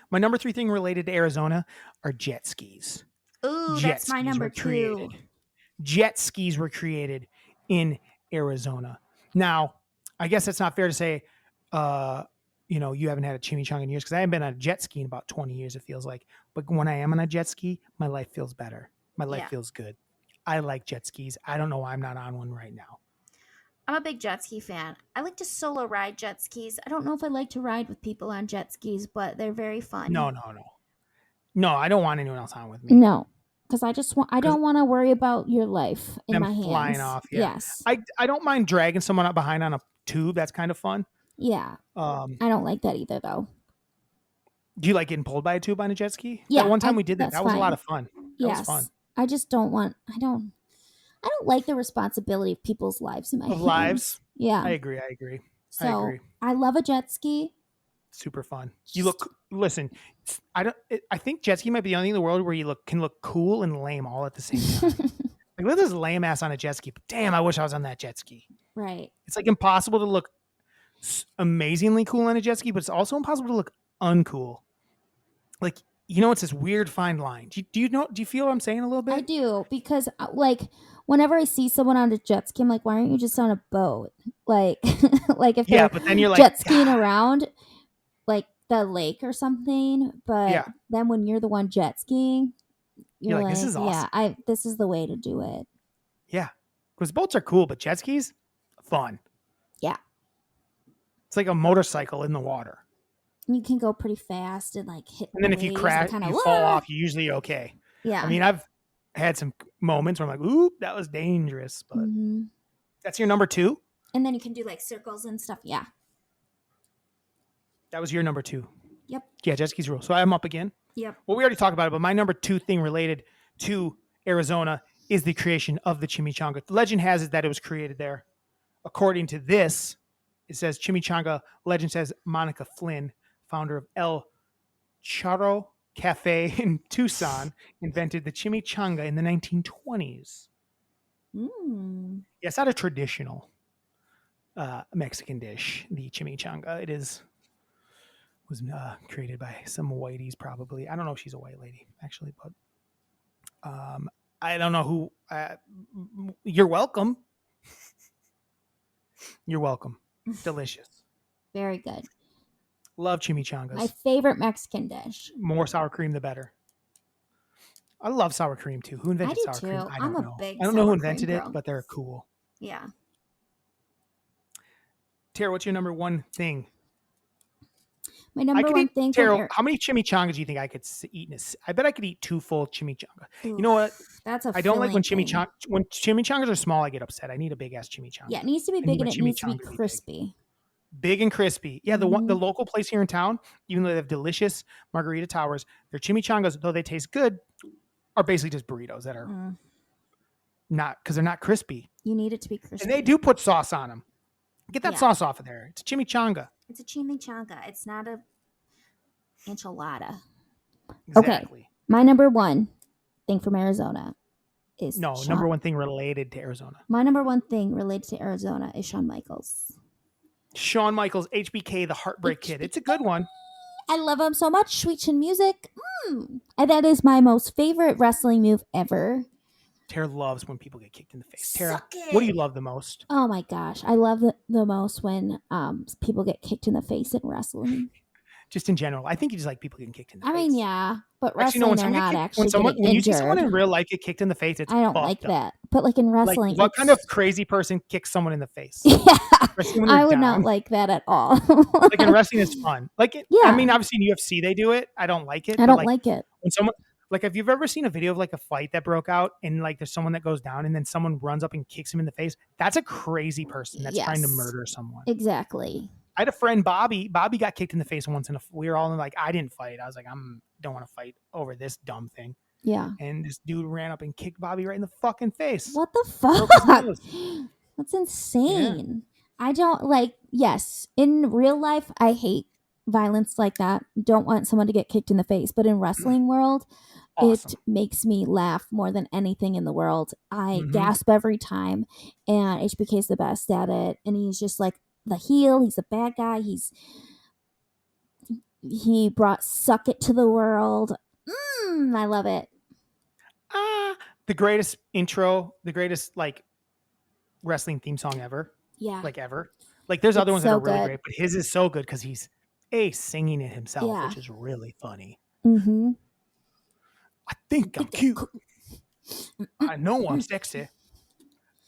My number 3 thing related to Arizona are jet skis. Ooh, that's my number 2. Jet skis were created in Arizona. Now, I guess that's not fair to say, you haven't had a chimichanga in years, because I haven't been on a jet ski in about 20 years, it feels like. But when I am on a jet ski, my life feels better. My life feels good. I like jet skis. I don't know why I'm not on one right now. I'm a big jet ski fan. I like to solo ride jet skis. I don't know if I like to ride with people on jet skis, but they're very fun. No, I don't want anyone else on with me. No, because I don't want to worry about your life in my hands. Flying off. Yeah. Yes. I don't mind dragging someone up behind on a tube. That's kind of fun. Yeah. I don't like that either, though. Do you like getting pulled by a tube on a jet ski? Yeah. That one time we did that. That was a lot of fun. That was fun. I just don't want. I don't like the responsibility of people's lives in my hands. Lives? Yeah. I agree. So I love a jet ski. Super fun. Listen, I think jet ski might be the only thing in the world where you can look cool and lame all at the same time. Like, look at this lame ass on a jet ski, but damn, I wish I was on that jet ski. Right. It's like impossible to look amazingly cool on a jet ski, but it's also impossible to look uncool. Like, it's this weird fine line. Do you feel what I'm saying a little bit? I do, because like whenever I see someone on a jet ski, I'm like, why aren't you just on a boat? Like, like if Yeah, they're but then you're like, jet skiing around like the lake or something. But yeah, then when you're the one jet skiing, you're you're like, this like, is yeah, awesome. this is the way to do it. Yeah, because boats are cool, but jet skis, fun. Yeah, It's like a motorcycle in the water. and you can go pretty fast and like hit And the then if you waves and crash, kind of you fall off, you're usually okay. I yeah. mean, I've had some moments where I'm like, ooh, that was dangerous, but Hmm. that's your number 2. And then you can do like circles and stuff. Yeah. That was your number 2. Yep. Yeah, jet skis rule. So I'm up again. Yep. Well, we already talked about it, but my number 2 thing related to Arizona is the creation of the chimichanga. The legend has it that it was created there. According to this, it says chimichanga. Legend says Monica Flynn, founder of El Charro Cafe in Tucson, invented the chimichanga in the 1920s. Mm. Yeah, it's not a traditional Mexican dish, the chimichanga. Was created by some whiteies, probably. I don't know if she's a white lady, actually, but I don't know who. You're welcome. You're welcome. Delicious. Very good. Love chimichangas. My favorite Mexican dish. More sour cream, the better. I love sour cream too. Who invented I do sour cream? too. I I'm don't a know. big I don't know who sour invented cream it, girl. but they're cool. Yeah. Tara, what's your number 1 thing? My number one thing from Tara, how many chimichangas do you think I could eat? I bet I could eat 2 full chimichanga. You know what? That's a I don't like when filling thing. when chimichangas are small. I get upset. I need a big ass chimichanga. Yeah, it needs to be I need big and my it needs to be chimichanga to be crispy. big and crispy. Yeah, the Mhm. local place here in town, even though they have delicious margarita towers, their chimichangas, though they taste good, are basically just burritos that are not, because they're not crispy. You need it to be crispy. And they do put sauce on them. Get that Yeah. sauce off of there. It's a chimichanga. It's a chimichanga. It's not a enchilada. Exactly. Okay. My number 1 thing from Arizona is number 1 thing related to Arizona. My number 1 thing related to Arizona is Shawn Michaels. Shawn Michaels, HBK, the Heartbreak Kid. It's a good one. I love him so much. Sweet Chin Music. And that is my most favorite wrestling move ever. Tara loves when people get kicked in the face. Tara, Suck it. what do you love the most? Oh my gosh. I love the most when people get kicked in the face in wrestling. Just in general. I think you just like people getting kicked in the face. I mean, yeah. But Actually, wrestling, no, they're not actually when getting you injured. see someone in real life get kicked in the face, it's I don't like fucked up. that. But like in wrestling, Like, what kind of crazy person kicks someone in the face? Yeah, Especially when they're I would down. not like that at all. Like in wrestling, it's fun. Like, I Yeah. mean, obviously in UFC they do it. I don't like it. I but don't like it. when someone, like, if you've ever seen a video of like a fight that broke out and like there's someone that goes down and then someone runs up and kicks him in the face, that's a crazy person that's trying to Yes. murder someone. Exactly. I had a friend, Bobby. Bobby got kicked in the face once, and we were all like, I didn't fight. I was like, don't want to fight over this dumb thing. Yeah. And this dude ran up and kicked Bobby right in the fucking face. What the Broke his fuck? nose. That's insane. I don't like, yes, in real life, I hate violence like that. Don't want someone to get kicked in the face. But in wrestling world, Awesome. it makes me laugh more than anything in the world. I Mhm. gasp every time. And HBK is the best at it. And he's just like the heel. He's the bad guy. He brought Suck It to the world. I love it. The greatest intro, the greatest like wrestling theme song ever. Yeah. Like ever. Like there's other It's ones that so are really good. great, but his is so good because he's singing it himself, Yeah. which is really funny. Mm-hmm. I think I'm cute. I know I'm sexy.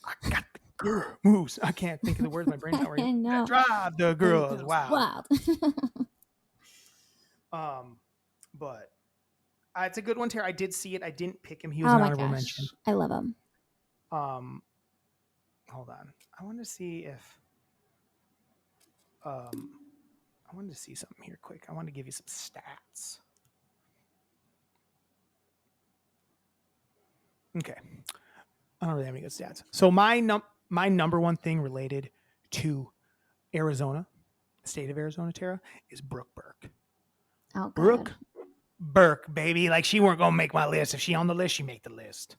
I got the girl moves. I can't think of the words. My brain's not I working. know. Drive the girls wild. Wild. But it's a good one, Tara. I did see it. I didn't pick him. He was Oh an my honorable gosh. mention. I love him. Hold on. I wanted to see if I wanted to see something here quick. I wanted to give you some stats. Okay. I don't really have any good stats. So my number 1 thing related to Arizona, the state of Arizona, Tara, is Brooke Burke. Oh, God. Brooke Burke, baby. Like, she weren't going to make my list. If she on the list, she make the list.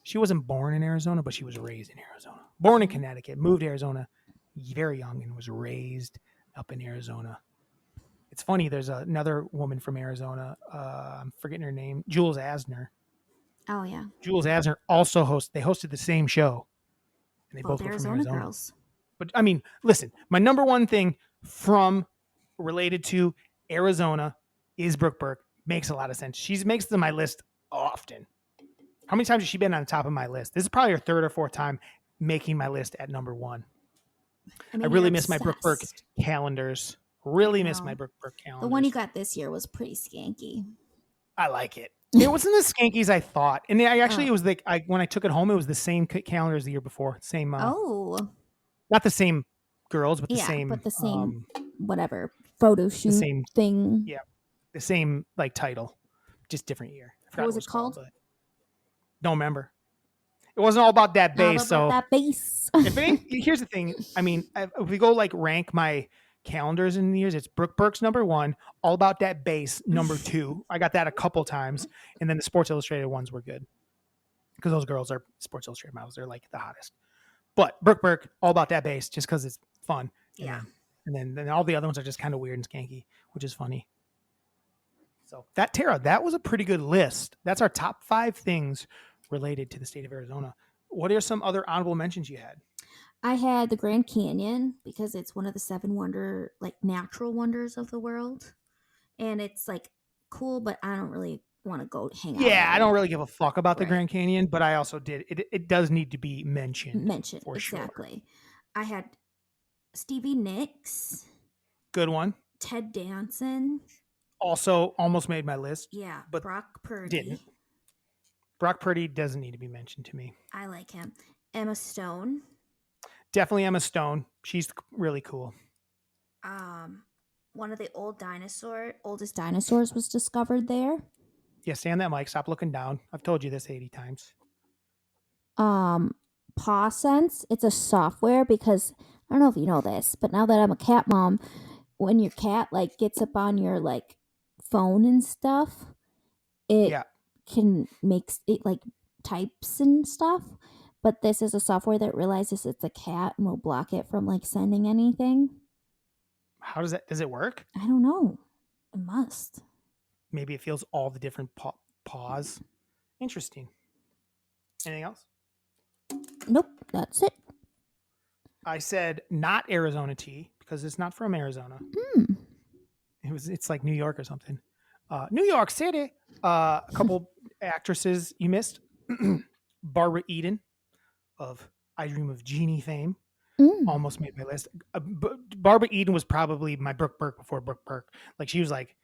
She wasn't born in Arizona, but she was raised in Arizona. Born in Connecticut, moved to Arizona very young and was raised up in Arizona. It's funny. There's another woman from Arizona. I'm forgetting her name. Jules Asner. Oh yeah, Jules Asner also hosts. They hosted the same show, and they both both were from Arizona Arizona. girls. But I mean, listen. My number one thing from related to Arizona is Brooke Burke. Makes a lot of sense. She makes it to my list often. How many times has she been on the top of my list? This is probably her third or fourth time making my list at number one. I I mean, really you're miss my Brooke Burke obsessed. calendars. Really miss my know. Brooke Burke calendars. The one you got this year was pretty skanky. I like it. It wasn't as skanky as I thought, and I actually Oh. it was like when I took it home, it was the same calendar as the year before. Same, Oh, not the same girls, but the yeah, same, but the same whatever photo shoot same, thing. yeah, the same like title, just different year. I forgot What was what it called? but don't remember. It wasn't all about that Not bass. about So that base. if it ain't, here's the thing. I mean, if we go like rank my calendars in the years, it's Brooke Burke's number one, All About That Bass number two. I got that a couple times, and then the Sports Illustrated ones were good because those girls are Sports Illustrated models. They're like the hottest. But Brooke Burke, All About That Bass, just because it's fun. Yeah. And then all the other ones are just kind of weird and skanky, which is funny. So that Tara, that was a pretty good list. That's our top 5 things related to the state of Arizona. What are some other honorable mentions you had? I had the Grand Canyon because it's one of the 7 natural wonders of the world. And it's like cool, but I don't really want to go hang out. Yeah, I don't really give a fuck about the Right. Grand Canyon, but I also did. It does need to be mentioned. For exactly. Sure. I had Stevie Nicks, Good one. Ted Danson. Also almost made my list. Yeah, but Brock Purdy. Didn't. Brock Purdy doesn't need to be mentioned to me. I like him. Emma Stone. Definitely Emma Stone. She's really cool. One of the oldest dinosaurs was discovered there. Yeah, stay on that mic. Stop looking down. I've told you this 80 times. Paw Sense. It's a software because I don't know if you know this, but now that I'm a cat mom, when your cat like gets up on your like phone and stuff, it can make it like types and stuff. But this is a software that realizes it's a cat and will block it from like sending anything. How does it work? I don't know. It must. Maybe it feels all the different paws. Interesting. Anything else? Nope, that's it. I said not Arizona tea because it's not from Arizona. It's like New York or something. New York City. A couple actresses you missed. Barbara Eden of I Dream of Jeannie fame. Almost made my list. Barbara Eden was probably my Brooke Burke before Brooke Burke. Like she was like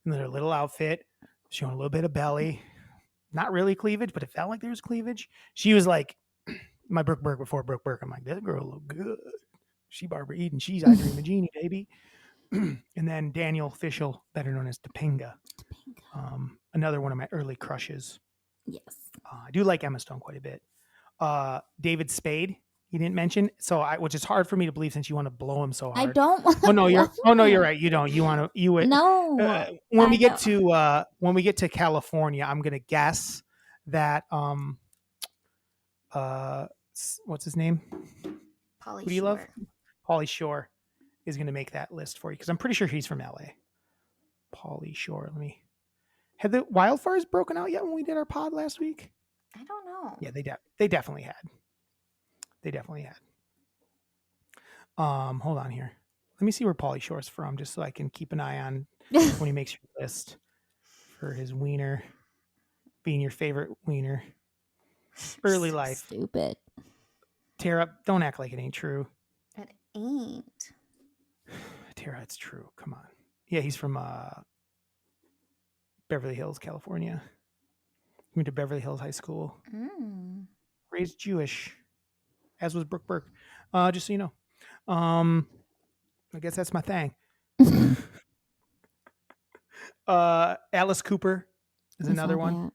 in her little outfit, showing a little bit of belly. Not really cleavage, but it felt like there was cleavage. She was like my Brooke Burke before Brooke Burke. I'm like, that girl look good. She Barbara Eden. She's I Dream of Jeannie, baby. And then Daniel Fishel, better known as Topanga. Another one of my early crushes. Yes. I do like Emma Stone quite a bit. David Spade, you didn't mention, which is hard for me to believe since you want to blow him so hard. I don't. You're right. You don't. No. When we get to California, I'm gonna guess that what's his name? Pauly Who do you love? Pauly Shore is gonna make that list for you because I'm pretty sure he's from LA. Pauly Shore. Had the wildfires broken out yet when we did our pod last week? I don't know. Yeah, they definitely had. They definitely had. Hold on here. Let me see where Pauly Shore's from, just so I can keep an eye on when he makes your list for his wiener being your favorite wiener. Early So life. Stupid. Tara, don't act like it ain't true. It ain't. Tara, it's true. Come on. Yeah, he's from Beverly Hills, California. He went to Beverly Hills High School. Raised Jewish, as was Brooke Burke. Just so you know. I guess that's my thing. Alice Cooper is another one.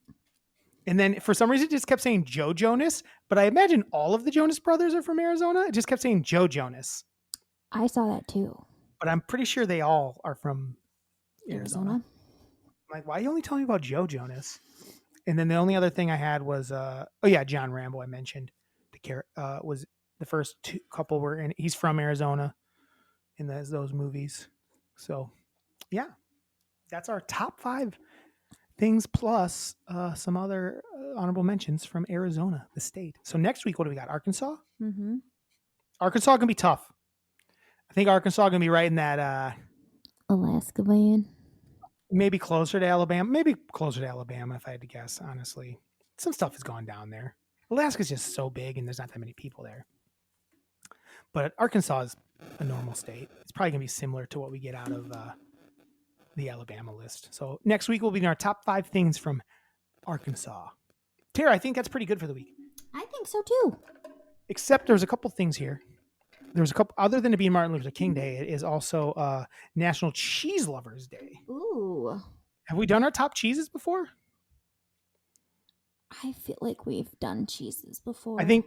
And then for some reason it just kept saying Joe Jonas, but I imagine all of the Jonas brothers are from Arizona. It just kept saying Joe Jonas. I saw that too. But I'm pretty sure they all are from Arizona. I'm like, why are you only telling me about Joe Jonas? And then the only other thing I had was John Rambo I mentioned. Was the first couple were in. He's from Arizona in those movies. So yeah, that's our top 5 things plus some other honorable mentions from Arizona, the state. So next week, what do we got? Arkansas? Mm-hmm. Arkansas can be tough. I think Arkansas going to be right in that Alaska van. maybe closer to Alabama. Maybe closer to Alabama if I had to guess, honestly. Some stuff has gone down there. Alaska's just so big and there's not that many people there. But Arkansas is a normal state. It's probably going to be similar to what we get out of the Alabama list. So next week will be in our top 5 things from Arkansas. Tara, I think that's pretty good for the week. I think so too. Except there's a couple things here. There's a couple, other than it being Martin Luther King Day, it is also National Cheese Lovers Day. Ooh. Have we done our top cheeses before? I feel like we've done cheeses before. I think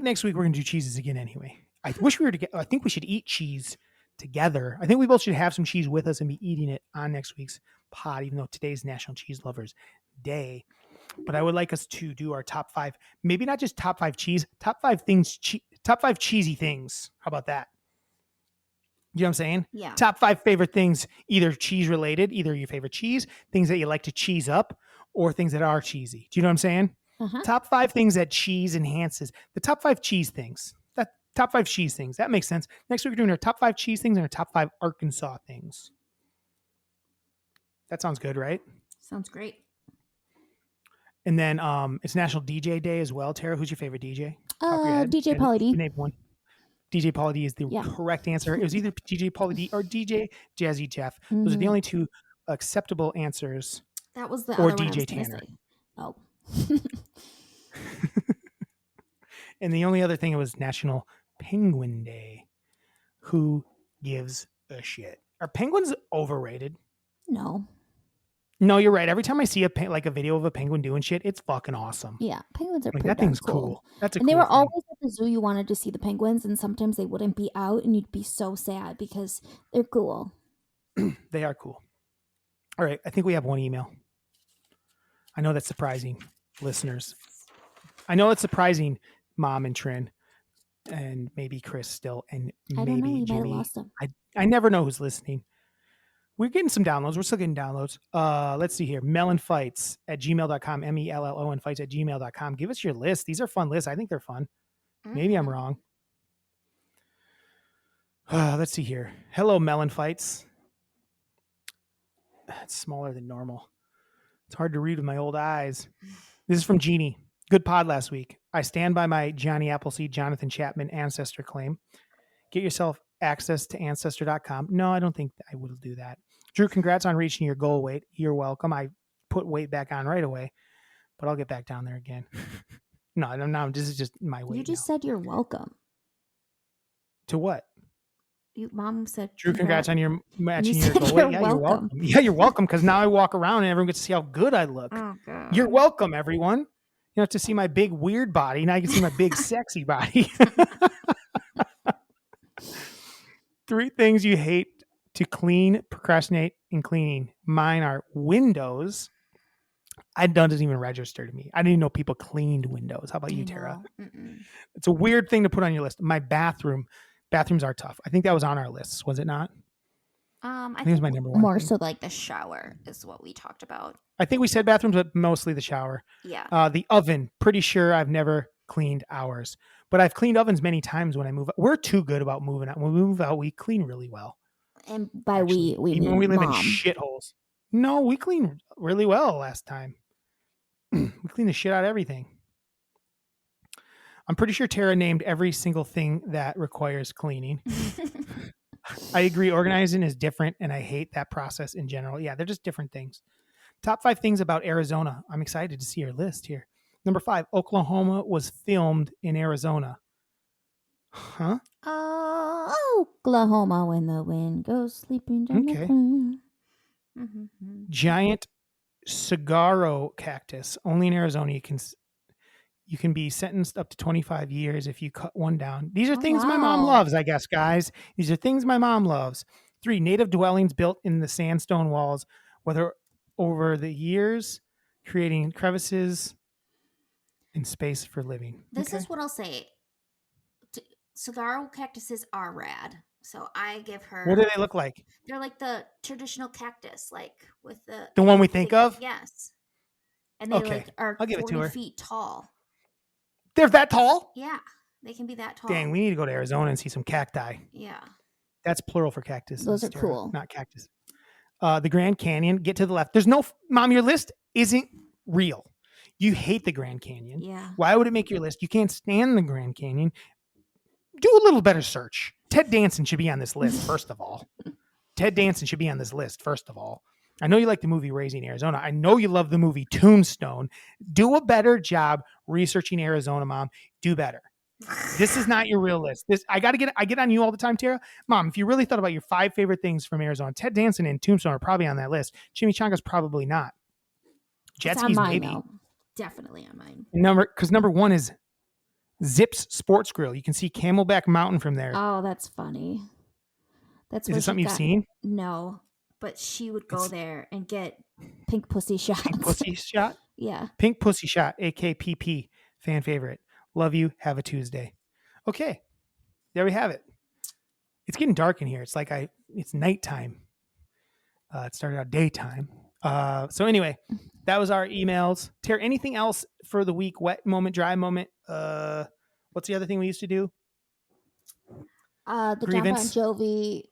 next week we're gonna do cheeses again anyway. I wish we were together. I think we should eat cheese together. I think we both should have some cheese with us and be eating it on next week's pod, even though today's National Cheese Lovers Day. But I would like us to do our top 5, maybe not just top 5 cheese, top 5 things, top 5 cheesy things. How about that? You know what I'm saying? Yeah. Top 5 favorite things, either cheese related, either your favorite cheese, things that you like to cheese up, or things that are cheesy. Do you know what I'm saying? Uh-huh. Top 5 things that cheese enhances. The top 5 cheese things. That top 5 cheese things. That makes sense. Next week we're doing our top 5 cheese things and our top 5 Arkansas things. That sounds good, right? Sounds great. And then it's National DJ Day as well. Tara, who's your favorite DJ? Top of your head. DJ And Pauly D. Name one. DJ Pauly D is the Yeah. correct answer. It was either DJ Pauly D or DJ Jazzy Jeff. Those are the only 2 acceptable answers. That was the or other one I DJ was gonna Tanner. say. Oh. And the only other thing, it was National Penguin Day. Who gives a shit? Are penguins overrated? No. No, you're right. Every time I see a video of a penguin doing shit, it's fucking awesome. Yeah, penguins are Like, pretty that darn thing's cool. That's a And cool they were thing. always at the zoo. You wanted to see the penguins, and sometimes they wouldn't be out, and you'd be so sad because they're cool. They are cool. All right, I think we have one email. I know that's surprising, listeners. I know it's surprising, Mom and Trin, and maybe Chris still, and I don't know. maybe You might have Jimmy. lost them. I never know who's listening. We're getting some downloads. We're still getting downloads. Let's see here. MELLONfights at gmail.com. MELLON fights at gmail.com. Give us your list. These are fun lists. I think they're fun. Maybe I'm wrong. Let's see here. Hello, MELLONfights. It's smaller than normal. It's hard to read with my old eyes. This is from Jeannie. Good pod last week. I stand by my Johnny Appleseed, Jonathan Chapman ancestor claim. Get yourself access to ancestor.com. No, I don't think I will do that. Drew, congrats on reaching your goal weight. You're welcome. I put weight back on right away, but I'll get back down there again. No, this is just my weight. You just said you're welcome. To what? Mom said. Drew, congrats on your matching You your said goal you're weight. Yeah, you're welcome. welcome. Yeah, you're welcome, because now I walk around and everyone gets to see how good I look. Oh, God. You're welcome, everyone. You don't have to see my big weird body. Now you can see my big sexy body. 3 things you hate to clean, procrastinate, and cleaning. Mine are windows. Doesn't even register to me. I didn't even know people cleaned windows. How about you, Tara? It's a weird thing to put on your list. My bathroom. Bathrooms are tough. I think that was on our list, was it not? I think it was my number one More thing. so like the shower is what we talked about. I think we said bathrooms, but mostly the shower. Yeah. The oven. Pretty sure I've never cleaned ours, but I've cleaned ovens many times when I move. We're too good about moving out. When we move out, we clean really well. And by Actually, we even mean when we live Mom. in shitholes. No, we cleaned really well last time. We cleaned the shit out of everything. I'm pretty sure Tara named every single thing that requires cleaning. I agree. Organizing is different, and I hate that process in general. Yeah, they're just different things. Top 5 things about Arizona. I'm excited to see your list here. Number 5, Oklahoma was filmed in Arizona. Huh? Oklahoma, when the wind goes sleeping down Okay. the front. Giant saguaro cactus. Only in Arizona you can be sentenced up to 25 years if you cut one down. These are things my mom wow. loves, I guess, guys. These are things my mom loves. 3, native dwellings built in the sandstone walls, whether over the years, creating crevices and space for living. This is what I'll say. Saguaro cactuses are rad. So I give her. What do they look like? They're like the traditional cactus, like with the one we think of? Yes, and they Okay, like are I'll give it to 40 her. feet tall. They're that tall? Yeah, they can be that tall. Dang, we need to go to Arizona and see some cacti. Yeah, That's plural for cactus. those are cool. Not cactus. The Grand Canyon, get to the left. There's no, Mom, your list isn't real. You hate the Grand Canyon. Yeah. Why would it make your list? You can't stand the Grand Canyon. Do a little better search. Ted Danson should be on this list, first of all. Ted Danson should be on this list, first of all. I know you like the movie Raising Arizona. I know you love the movie Tombstone. Do a better job researching Arizona, Mom. Do better. This is not your real list. I get on you all the time, Tara. Mom, if you really thought about your 5 favorite things from Arizona, Ted Danson and Tombstone are probably on that list. Chimichangas probably not. Jet skis maybe. Though. Definitely on mine. Number 1 is Zips Sports Grill. You can see Camelback Mountain from there. Oh, that's funny. Is it something you've seen? No, but she would go there and get pink pussy shots. Pink pussy shot? Yeah. Pink pussy shot, AKPP, fan favorite. Love you. Have a Tuesday. Okay. There we have it. It's getting dark in here. It's like it's nighttime. It started out daytime. So anyway, that was our emails. Tara, anything else for the week? Wet moment, dry moment. What's the other thing we used to do? The Grievance. John Bon Jovi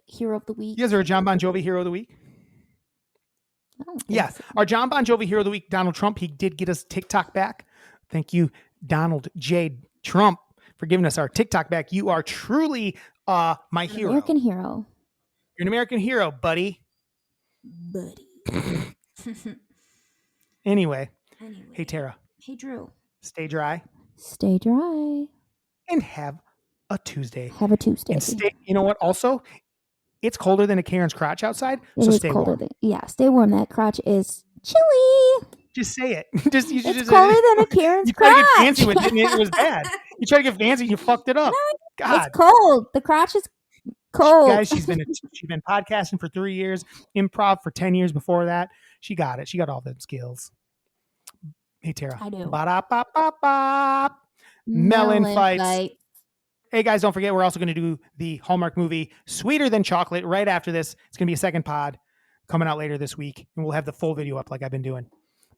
Hero of the Week. You guys are a John Bon Jovi Hero of the Week? Yeah. So. Our John Bon Jovi Hero of the Week, Donald Trump, he did get us TikTok back. Thank you, Donald J. Trump, for giving us our TikTok back. You are truly my hero. American hero. You're an American hero, buddy. Anyway. Hey, Tara. Hey, Drew. Stay dry. Stay dry. And have a Tuesday. Have a Tuesday. And you know what? Also, it's colder than a Karen's crotch outside, so stay warm. Stay warm. That crotch is chilly. Just say it. It's colder than a Karen's crotch. You tried to get fancy with it, and it was bad. You tried to get fancy, and you fucked it up. God, it's cold. The crotch is cold. Guys, she's been podcasting for 3 years, improv for 10 years before that. She got it. She got all them skills. Hey, Tara. I do. Ba-da-ba-ba-ba. Melon fights. Hey, guys, don't forget, we're also going to do the Hallmark movie Sweeter Than Chocolate right after this. It's going to be a second pod coming out later this week, and we'll have the full video up like I've been doing.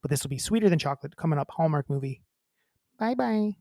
But this will be Sweeter Than Chocolate coming up, Hallmark movie. Bye-bye.